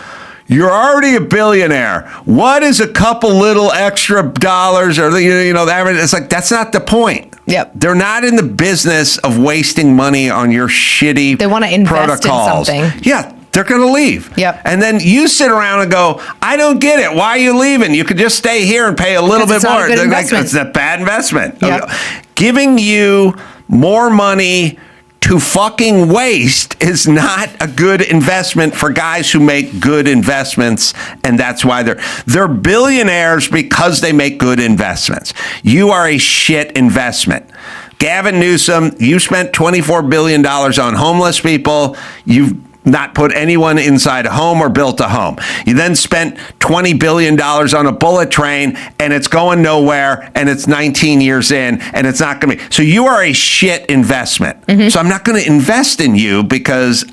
you're already a billionaire. What is a couple little extra dollars or it's like, that's not the point. Yep. They're not in the business of wasting money on your shitty They want to invest protocols. in something. Yeah, they're going to leave. Yep. And then you sit around and go, I don't get it. Why are you leaving? You could just stay here and pay a little bit more. It's a bad investment. Yep. Giving you more money to fucking waste is not a good investment for guys who make good investments, and that's why they're billionaires because they make good investments. You are a shit investment. Gavin Newsom, you spent $24 billion on homeless people. You've not put anyone inside a home or built a home. You then spent $20 billion on a bullet train and it's going nowhere and it's 19 years in and it's not going to be. So you are a shit investment. Mm-hmm. So I'm not going to invest in you because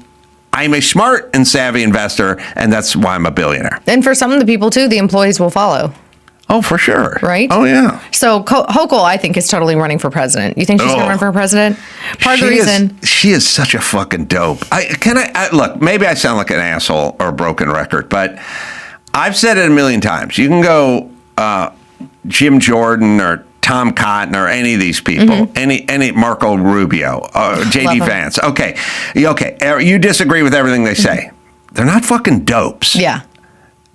I'm a smart and savvy investor and that's why I'm a billionaire. And for some of the people too, the employees will follow. Oh, for sure. Right? Oh, yeah. So Hochul, I think, is totally running for president. You think she's going to run for president? Part of the reason. She is such a fucking dope. Look, maybe I sound like an asshole or a broken record, but I've said it a million times. You can go Jim Jordan or Tom Cotton or any of these people, any Marco Rubio, J.D. Vance. Okay. You disagree with everything they say. They're not fucking dopes. Yeah.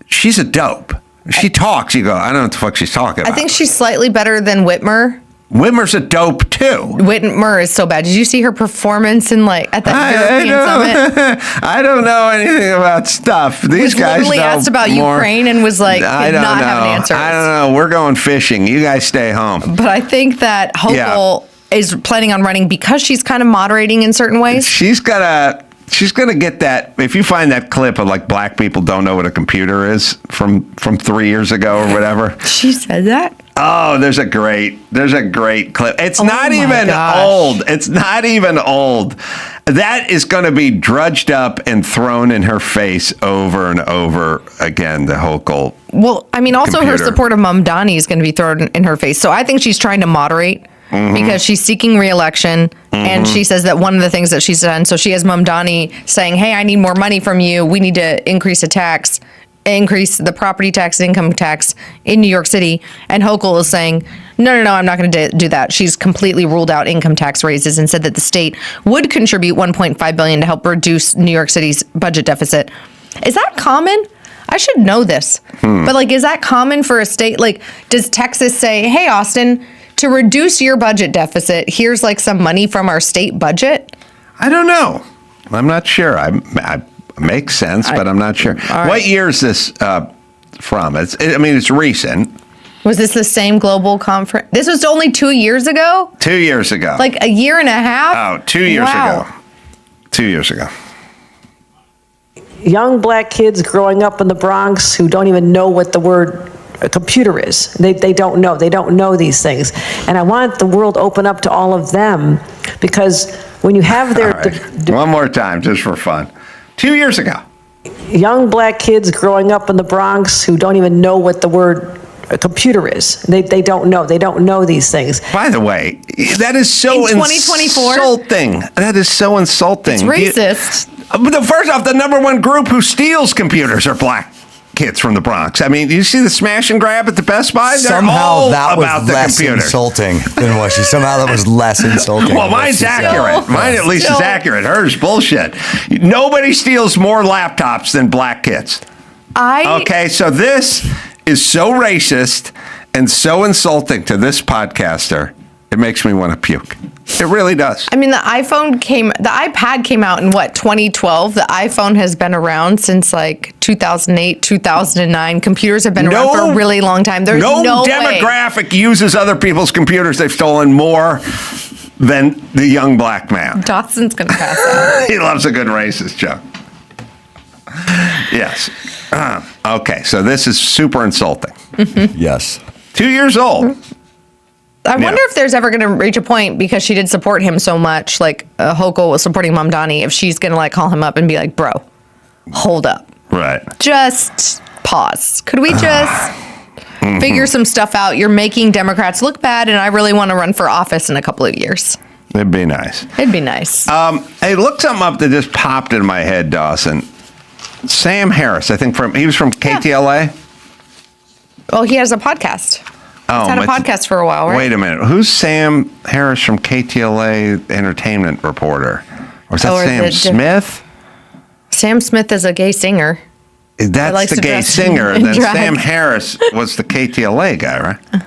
She's a dope. She talks, you go, I don't know what the fuck she's talking about. I think she's slightly better than Whitmer. Whitmer's a dope too. Whitmer is so bad. Did you see her performance in at that European summit? I don't know anything about stuff. These guys literally know asked about more. Ukraine and was like, I did don't not know. have an answer. I don't know. We're going fishing. You guys stay home. But I think that Hochul is planning on running because she's kind of moderating in certain ways. She's gonna get that. If you find that clip of black people don't know what a computer is from 3 years ago or whatever. She said that. Oh, there's a great clip. It's not even old. It's not even old. That is going to be drudged up and thrown in her face over and over again. The Hochul. Well, I mean, also computer. her support of Mamdani is going to be thrown in her face. So I think she's trying to moderate. Because she's seeking re-election, and she says that one of the things that she's done, so she has Mamdani saying, hey, I need more money from you. We need to increase the property tax and income tax in New York City. And Hochul is saying, no, I'm not going to do that. She's completely ruled out income tax raises and said that the state would contribute $1.5 billion to help reduce New York City's budget deficit. Is that common? I should know this. But is that common for a state? Does Texas say, hey, Austin, to reduce your budget deficit, here's some money from our state budget? I don't know. I'm not sure. I makes sense, but I'm not sure. What year is this from? It's recent. Was this the same global conference? This was only 2 years ago? 2 years ago. A year and a half? Oh, 2 years ago. 2 years ago. Young black kids growing up in the Bronx who don't even know what the word a computer is. They don't know these things. And I want the world open up to all of them, because when you have their... One more time, just for fun. 2 years ago. Young black kids growing up in the Bronx who don't even know what the word a computer is. They don't know these things. By the way, that is so in 2024? insulting. That is so insulting. It's racist. First off, the number one group who steals computers are black kids from the Bronx. You see the smash and grab at the Best Buy? They're Somehow that about was the less computer. insulting than what she. Somehow that was less insulting. Well, mine's accurate. Mine at least is accurate. Hers bullshit. Nobody steals more laptops than black kids. Okay, so this is so racist and so insulting to this podcaster. It makes me want to puke. It really does. The iPad came out in 2012. The iPhone has been around since 2008, 2009. Computers have been around for a really long time. There's no demographic uses other people's computers they've stolen more than the young black man. Dawson's going to pass out. He loves a good racist joke. Yes. Okay, so this is super insulting. Yes. 2 years old. I wonder if there's ever going to reach a point, because she did support him so much, Hochul was supporting Mamdani, if she's going to call him up and be like, bro, hold up. Right. Just pause. Could we just figure some stuff out? You're making Democrats look bad, and I really want to run for office in a couple of years. It'd be nice. It'd be nice. Hey, look something up that just popped in my head, Dawson. Sam Harris, I think he was from KTLA. Well, he has a podcast. He's had a podcast for a while, right? Wait a minute. Who's Sam Harris from KTLA entertainment reporter? Or is that Sam Smith? Sam Smith is a gay singer. That's the gay singer. Then Sam Harris was the KTLA guy, right?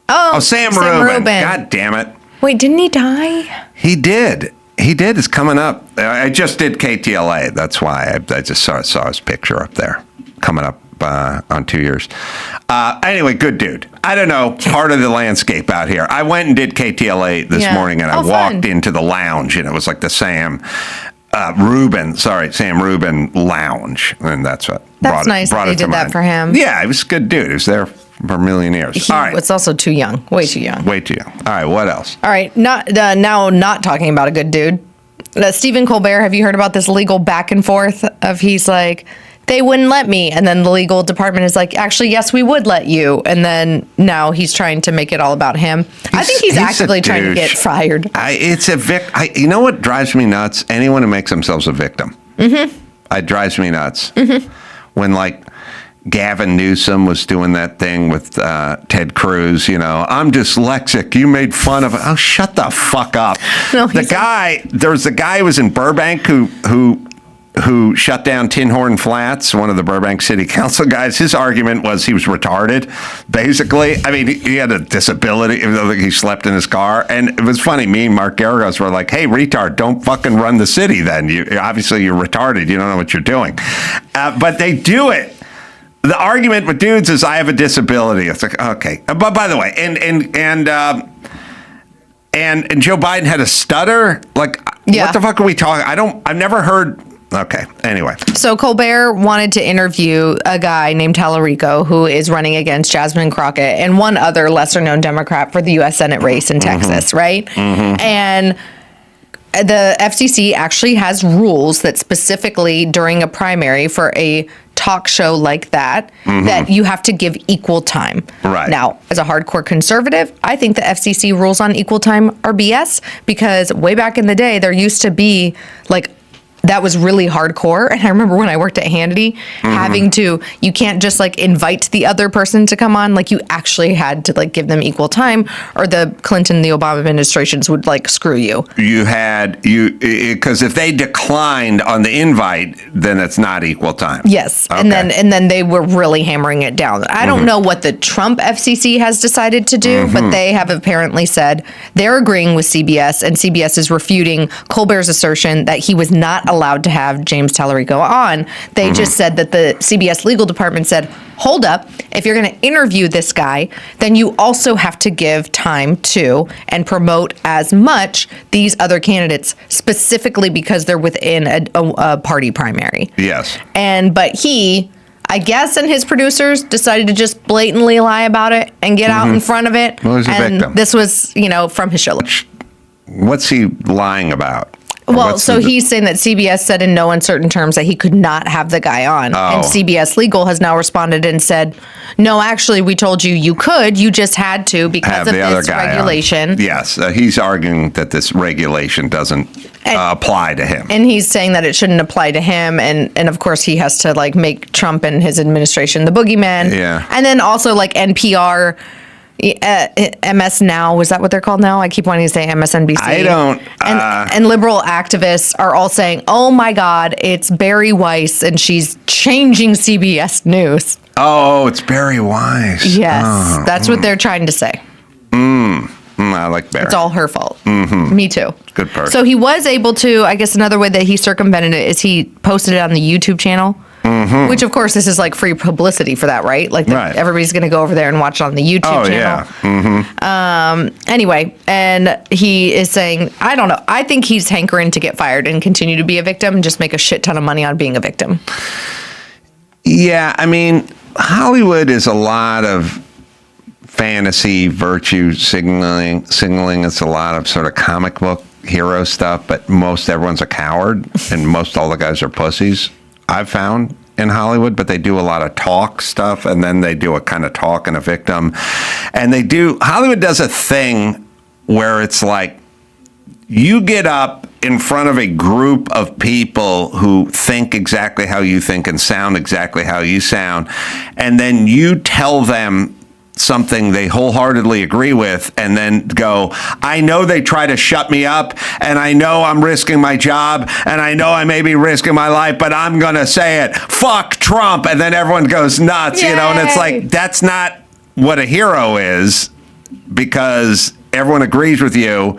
Oh, Sam Rubin. God damn it. Wait, didn't he die? He did. It's coming up. I just did KTLA. That's why I just saw his picture up there coming up on 2 years. Anyway, good dude. I don't know, part of the landscape out here. I went and did KTLA this morning, and I walked into the lounge, and it was like the Sam Rubin lounge, and that's what That's nice that he did that for him. Yeah, he was a good dude. He was there for a million years. All right. It's also too young. Way too young. Way too young. All right, what else? All right, not talking about a good dude. Stephen Colbert, have you heard about this legal back and forth of he's like, they wouldn't let me. And then the legal department is like, actually, yes, we would let you. And then now he's trying to make it all about him. I think he's actively trying to get fired. You know what drives me nuts? Anyone who makes themselves a victim. Mm-hmm. It drives me nuts. Mm-hmm. When, like, Gavin Newsom was doing that thing with Ted Cruz, I'm dyslexic. You made fun of it. Oh, shut the fuck up. No, there was a guy who was in Burbank who shut down Tin Horn Flats, one of the Burbank City Council guys. His argument was he was retarded, basically. I mean, he had a disability, even though he slept in his car. And it was funny. Me and Mark Garagos were like, hey, retard, don't fucking run the city then. Obviously, you're retarded. You don't know what you're doing. But they do it. The argument with dudes is, I have a disability. It's like, okay. But by the way, and Joe Biden had a stutter? Like, what the fuck are we talking? I've never heard... Okay. Anyway. So Colbert wanted to interview a guy named Tallarico who is running against Jasmine Crockett and one other lesser known Democrat for the U.S. Senate race in Texas, right? Mm-hmm. And the FCC actually has rules that specifically during a primary for a talk show like that, that you have to give equal time. Right. Now, as a hardcore conservative, I think the FCC rules on equal time are BS because way back in the day, there used to be like that was really hardcore. And I remember when I worked at Hannity, you can't just like invite the other person to come on. Like you actually had to like give them equal time or the Clinton, the Obama administrations would like screw you. Because if they declined on the invite, then it's not equal time. Yes. Okay. And then they were really hammering it down. I don't know what the Trump FCC has decided to do, but they have apparently said they're agreeing with CBS and CBS is refuting Colbert's assertion that he was not allowed to have James Tallarico on. They just said that the CBS legal department said, hold up, if you're going to interview this guy, then you also have to give time to and promote as much these other candidates, specifically because they're within a party primary. Yes. But he, I guess, and his producers decided to just blatantly lie about it and get out in front of it. Well, he's a victim. This was, from his show. What's he lying about? Well, so he's saying that CBS said in no uncertain terms that he could not have the guy on. And CBS Legal has now responded and said, no, actually, we told you you could. You just had to because of this regulation. On. Yes. He's arguing that this regulation doesn't apply to him. And he's saying that it shouldn't apply to him. And of course, he has to like make Trump and his administration the boogeyman. Yeah. And then also like NPR... MS Now, is that what they're called now? I keep wanting to say MSNBC. I don't. And liberal activists are all saying, oh my God, it's Bari Weiss and she's changing CBS News. Oh, it's Bari Weiss. Yes, that's what they're trying to say. I like Bari. It's all her fault. Me too. Good person. So he was able to, I guess another way that he circumvented it is he posted it on the YouTube channel. Which, of course, this is like free publicity for that, right? Like everybody's going to go over there and watch it on the YouTube channel. Yeah. Anyway, and he is saying, I don't know. I think he's hankering to get fired and continue to be a victim and just make a shit ton of money on being a victim. Yeah, I mean, Hollywood is a lot of fantasy virtue signaling. It's a lot of sort of comic book hero stuff, but everyone's a coward and most all the guys are pussies. I've found in Hollywood, but they do a lot of talk stuff and then they do a kind of talk and a victim. And Hollywood does a thing where it's like you get up in front of a group of people who think exactly how you think and sound exactly how you sound, and then you tell them something they wholeheartedly agree with and then go, I know they try to shut me up and I know I'm risking my job and I know I may be risking my life, but I'm going to say it. Fuck Trump. And then everyone goes nuts, and it's like, that's not what a hero is because everyone agrees with you.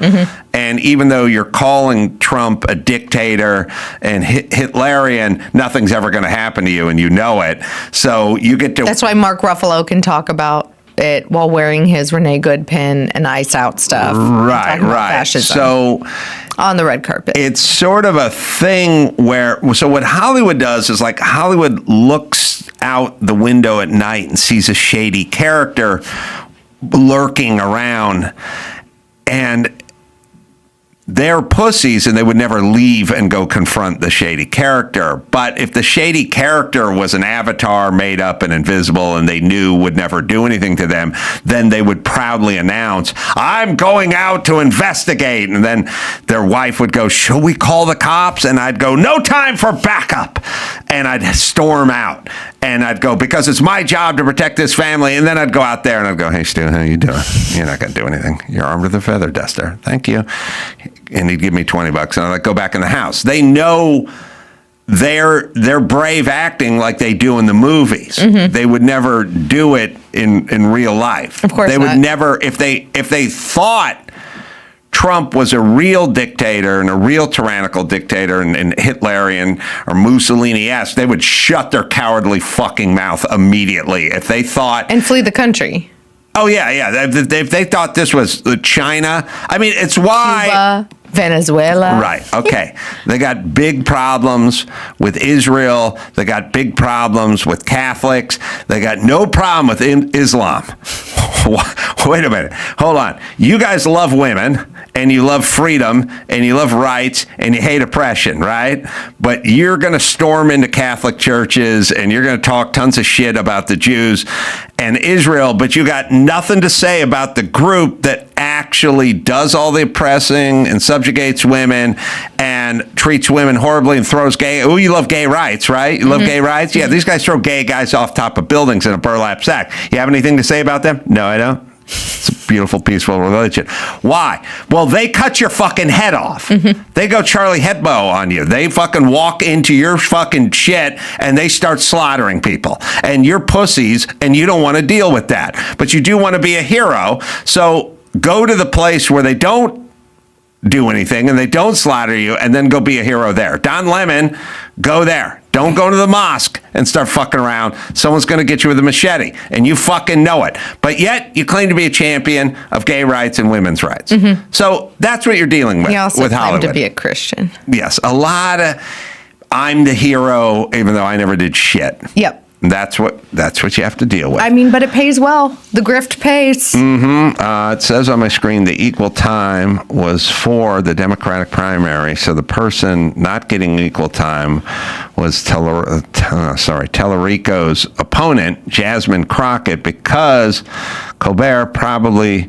And even though you're calling Trump a dictator and Hitlerian, nothing's ever going to happen to you and you know it. So you get to... That's why Mark Ruffalo can talk about it while wearing his Renee Good pin and Ice Out stuff. Right. Fascism So on the red carpet. It's sort of a thing where, so what Hollywood does is like Hollywood looks out the window at night and sees a shady character lurking around, and they're pussies and they would never leave and go confront the shady character. But if the shady character was an avatar made up and invisible and they knew would never do anything to them, then they would proudly announce, I'm going out to investigate. And then their wife would go, should we call the cops? And I'd go, no time for backup. And I'd storm out. And I'd go, because it's my job to protect this family. And then I'd go out there and I'd go, hey, Stu, how you doing? You're not going to do anything. You're armed with a feather duster. Thank you. And he'd give me $20 and I'd go back in the house. They know they're brave acting like they do in the movies. They would never do it in real life. Of course they not. would never, if they thought Trump was a real dictator and a real tyrannical dictator and Hitlerian or Mussolini-esque, they would shut their cowardly fucking mouth immediately if they thought... And flee the country. Oh, yeah. If they thought this was China, I mean, it's why... Cuba, Venezuela. Right. Okay. They got big problems with Israel. They got big problems with Catholics. They got no problem with Islam. Wait a minute. Hold on. You guys love women and you love freedom and you love rights and you hate oppression, right? But you're going to storm into Catholic churches and you're going to talk tons of shit about the Jews and Israel, but you got nothing to say about the group that actually does all the oppressing and subjugates women and treats women horribly and throws gay. Oh, you love gay rights, right? You love gay rights? Yeah, these guys throw gay guys off top of buildings in a burlap sack. You have anything to say about them? No, I don't. It's a beautiful, peaceful religion. Why? Well, they cut your fucking head off. They go Charlie Hebdo on you. They fucking walk into your fucking shit and they start slaughtering people. And you're pussies and you don't want to deal with that. But you do want to be a hero. So go to the place where they don't do anything and they don't slaughter you and then go be a hero there. Don Lemon, go there. Don't go to the mosque and start fucking around. Someone's going to get you with a machete, and you fucking know it. But yet, you claim to be a champion of gay rights and women's rights. So that's what you're dealing with He also with claimed Hollywood. to be a Christian. Yes, a lot of, I'm the hero, even though I never did shit. Yep. That's what you have to deal with. I mean, but it pays well. The grift pays. It says on my screen the equal time was for the Democratic primary. So the person not getting equal time was Tellerico's opponent, Jasmine Crockett, because Colbert probably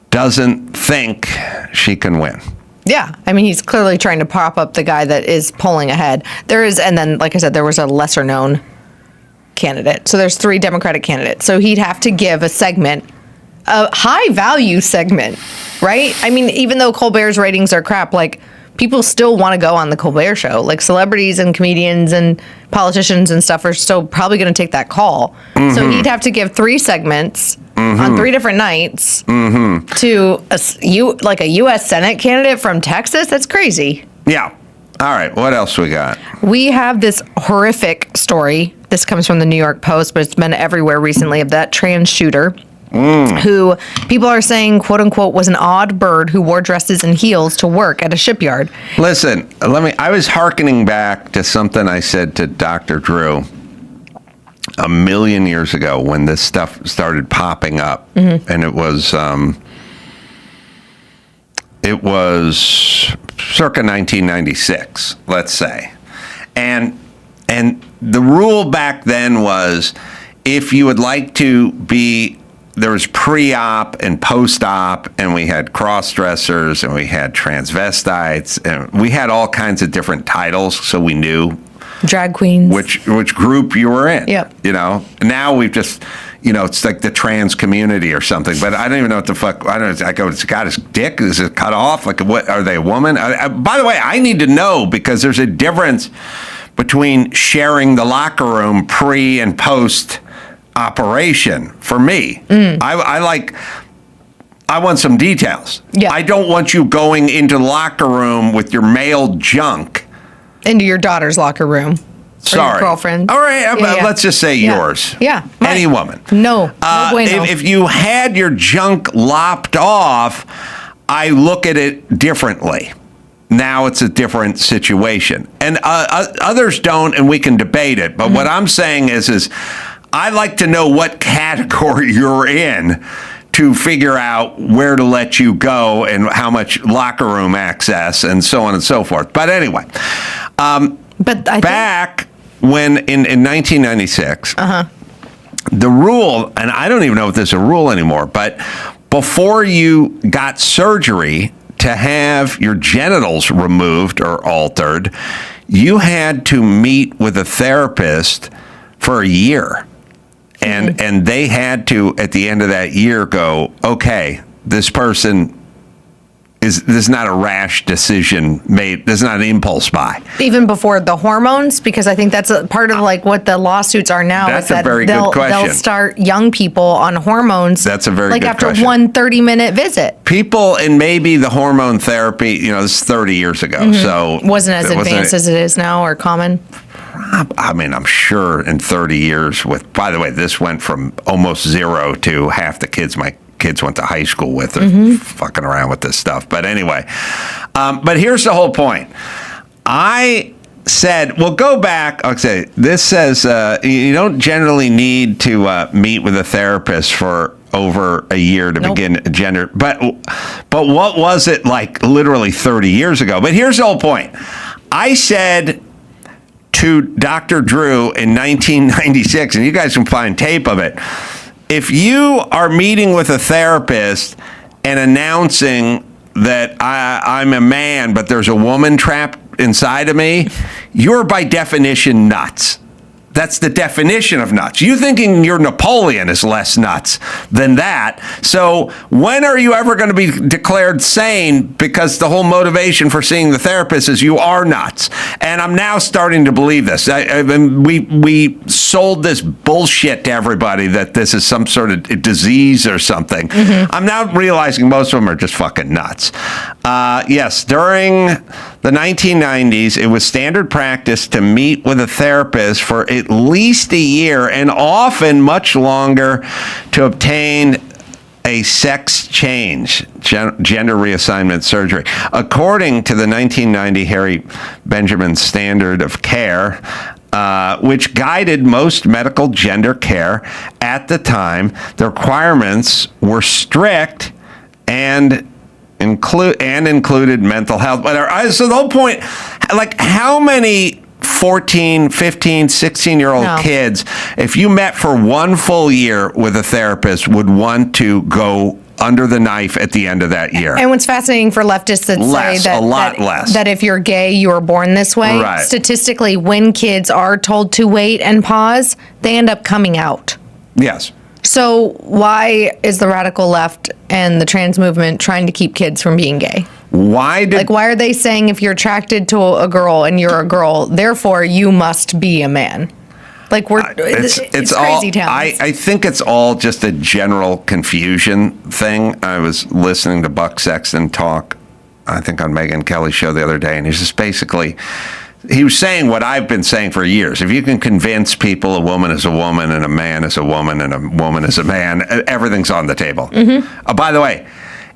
doesn't think she can win. Yeah. I mean, he's clearly trying to prop up the guy that is pulling ahead. And then, like I said, there was a lesser known candidate. So there's 3 Democratic candidates. So he'd have to give a segment, a high value segment, right? I mean, even though Colbert's ratings are crap, like people still want to go on the Colbert show. Like celebrities and comedians and politicians and stuff are still probably going to take that call. So he'd have to give 3 segments on 3 different nights to a U.S. Senate candidate from Texas. That's crazy. Yeah. All right. What else we got? We have this horrific story. This comes from the New York Post, but it's been everywhere recently, of that trans shooter who people are saying, quote unquote, was an odd bird who wore dresses and heels to work at a shipyard. Listen, I was hearkening back to something I said to Dr. Drew a million years ago when this stuff started popping up. And it was circa 1996, let's say. And the rule back then was, if you would like to be, there was pre-op and post-op, and we had cross-dressers and we had transvestites and we had all kinds of different titles, so we knew drag queens, which group you were in. Yep. You know, now we've just, it's like the trans community or something, but I don't even know what the fuck. I don't know. I go, it's got his dick. Is it cut off? Like, what are they, a woman? By the way, I need to know, because there's a difference between sharing the locker room pre and post operation for me. I want some details. Yeah. I don't want you going into the locker room with your male junk. Into your daughter's locker room. Sorry. Or your girlfriend. All right, let's just say yours. Yeah. Any woman. No bueno. If you had your junk lopped off, I look at it differently. Now it's a different situation. And others don't, and we can debate it. But what I'm saying is I like to know what category you're in, to figure out where to let you go and how much locker room access and so on and so forth. But anyway, back when in 1996, the rule, and I don't even know if there's a rule anymore, but before you got surgery to have your genitals removed or altered, you had to meet with a therapist for a year. And they had to, at the end of that year, go, okay, this person this is not a rash decision made. This is not an impulse buy. Even before the hormones, because I think that's a part of like what the lawsuits are now. That's is that a very good question. They'll start young people on hormones. That's a very like good after question. one 30-minute visit. People, and maybe the hormone therapy, this is 30 years ago, so wasn't as advanced as it is now or common. I mean, I'm sure in 30 years with, by the way, this went from almost zero to half the kids my kids went to high school with are fucking around with this stuff. But anyway, but here's the whole point. I said, well, go back. Okay, this says you don't generally need to meet with a therapist for over a year to begin gender. But what was it like literally 30 years ago? But here's the whole point. I said to Dr. Drew in 1996, and you guys can find tape of it, if you are meeting with a therapist and announcing that I'm a man, but there's a woman trapped inside of me, you're by definition nuts. That's the definition of nuts. You thinking you're Napoleon is less nuts than that. So when are you ever going to be declared sane? Because the whole motivation for seeing the therapist is you are nuts. And I'm now starting to believe this. We sold this bullshit to everybody that this is some sort of disease or something. I'm now realizing most of them are just fucking nuts. Yes, during the 1990s, it was standard practice to meet with a therapist for at least a year and often much longer to obtain a sex change, gender reassignment surgery. According to the 1990 Harry Benjamin Standard of Care, which guided most medical gender care at the time, the requirements were strict and included mental health. But so the whole point, like how many 14, 15, 16-year-old kids, if you met for one full year with a therapist, would want to go under the knife at the end of that year? And what's fascinating for leftists that say that if you're gay, you were born this way. Right. Statistically, when kids are told to wait and pause, they end up coming out. Yes. So why is the radical left and the trans movement trying to keep kids from being gay? Why are they saying if you're attracted to a girl and you're a girl, therefore you must be a man? Like it's crazy all, town. I think it's all just a general confusion thing. I was listening to Buck Sexton talk, I think on Megyn Kelly's show the other day, and he's just basically, he was saying what I've been saying for years. If you can convince people a woman is a woman and a man is a woman and a woman is a man, everything's on the table. By the way,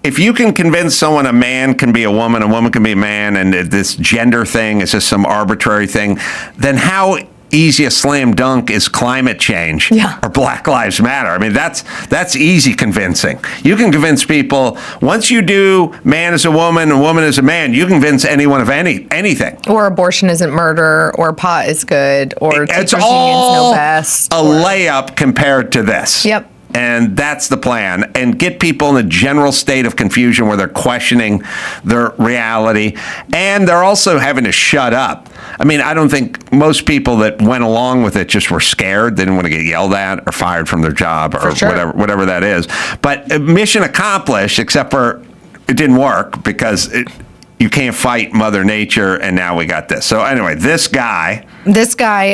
if you can convince someone a man can be a woman can be a man, and this gender thing is just some arbitrary thing, then how easy a slam dunk is climate change or Black Lives Matter? I mean, that's easy convincing. You can convince people, once you do man is a woman and woman is a man, you convince anyone of anything. Or abortion isn't murder, or pot is good, or teachers unions know best. A layup compared to this. Yep. And that's the plan. And get people in a general state of confusion where they're questioning their reality. And they're also having to shut up. I mean, I don't think most people that went along with it just were scared. They didn't want to get yelled at or fired from their job or whatever that is. But mission accomplished, except for it didn't work because you can't fight Mother Nature, and now we got this. So anyway, this guy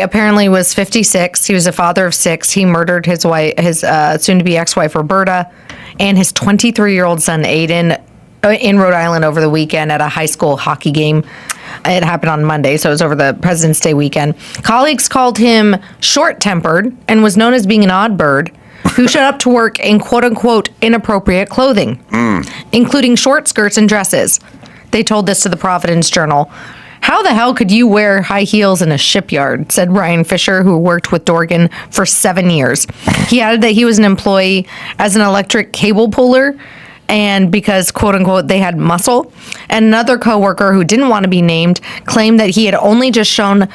apparently was 56. He was a father of 6. He murdered his wife, his soon-to-be ex-wife Roberta, and his 23-year-old son Aiden in Rhode Island over the weekend at a high school hockey game. It happened on Monday, so it was over the President's Day weekend. Colleagues called him short-tempered and was known as being an odd bird who showed up to work in quote-unquote inappropriate clothing, including short skirts and dresses. They told this to the Providence Journal. How the hell could you wear high heels in a shipyard? Said Ryan Fisher, who worked with Dorgan for 7 years. He added that he was an employee as an electric cable puller, and because, quote unquote, they had muscle. And another coworker who didn't want to be named claimed that he had only just shown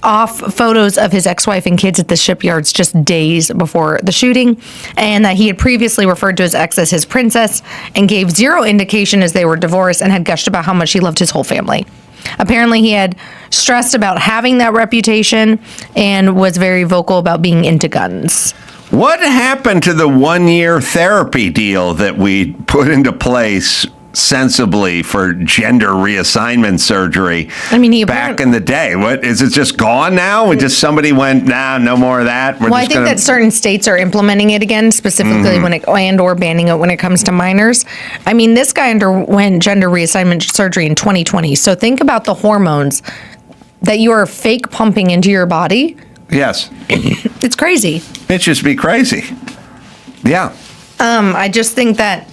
off photos of his ex-wife and kids at the shipyards just days before the shooting, and that he had previously referred to his ex as his princess and gave zero indication as they were divorced, and had gushed about how much he loved his whole family. Apparently, he had stressed about having that reputation and was very vocal about being into guns. What happened to the 1-year therapy deal that we put into place sensibly for gender reassignment surgery back in the day? What is it, just gone now? Somebody went, nah, no more of that. I think that certain states are implementing it again, specifically or banning it when it comes to minors. I mean, this guy underwent gender reassignment surgery in 2020. So think about the hormones that you are fake pumping into your body. Yes. It's crazy. It just be crazy. Yeah. I just think that.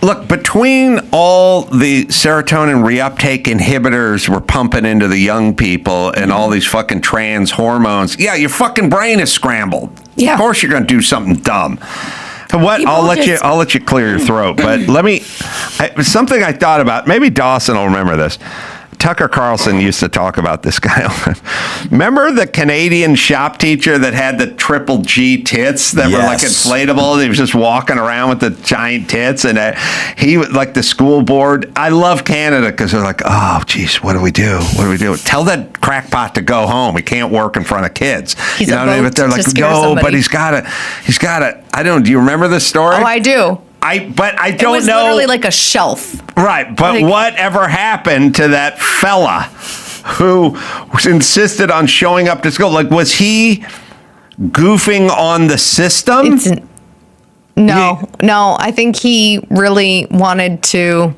Look, between all the serotonin reuptake inhibitors we're pumping into the young people and all these fucking trans hormones, your fucking brain is scrambled. Yeah. Of course you're going to do something dumb. I'll let you clear your throat, but something I thought about, maybe Dawson will remember this. Tucker Carlson used to talk about this guy. Remember the Canadian shop teacher that had the triple G tits that were like inflatable? He was just walking around with the giant tits, and he like the school board. I love Canada because they're like, oh, geez, what do we do? What do we do? Tell that crackpot to go home. He can't work in front of kids. He's a boat but they're like, no, but he's got to. I don't. Do you remember this story? Oh, I do. I don't know. It was literally like a shelf. Right, but whatever happened to that fella who insisted on showing up to school? Like, was he goofing on the system? No, I think he really wanted to.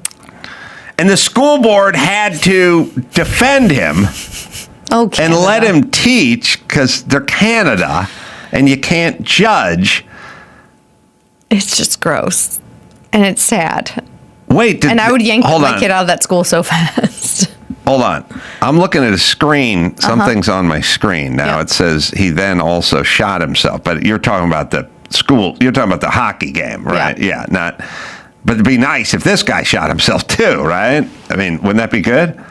And the school board had to defend him and let him teach because they're Canada and you can't judge. It's just gross. And it's sad. Wait. And I would yank my kid out of that school so fast. Hold on. I'm looking at a screen. Something's on my screen. Now it says he then also shot himself. But you're talking about the school. You're talking about the hockey game, right? Yeah. But it'd be nice if this guy shot himself too, right? I mean, wouldn't that be good?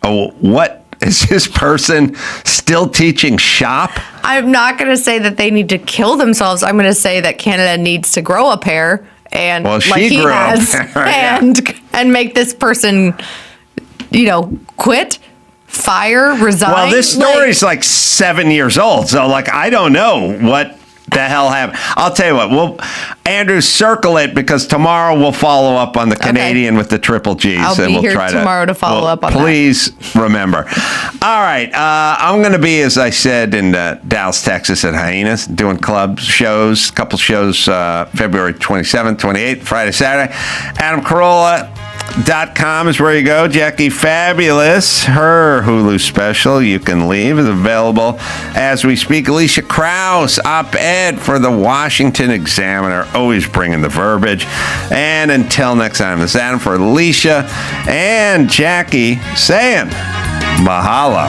Oh, what? Is this person still teaching shop? I'm not going to say that they need to kill themselves. I'm going to say that Canada needs to grow a pair and and make this person, quit, fire, resign. Well, this story's like 7 years old, so I don't know what the hell happened. I'll tell you what, Andrew, circle it because tomorrow we'll follow up on the Canadian with the triple G's. I'll be here tomorrow to follow up on that. Please remember. All right, I'm going to be, as I said, in Dallas, Texas at Hyenas, doing club shows, couple shows February 27th, 28th, Friday, Saturday. adamcarolla.com is where you go. Jackie Fabulous, her Hulu special, You Can Leave, is available as we speak. Alicia Krause, op-ed for the Washington Examiner, always bringing the verbiage. And until next time, this is Adam for Alicia and Jackie saying mahalo.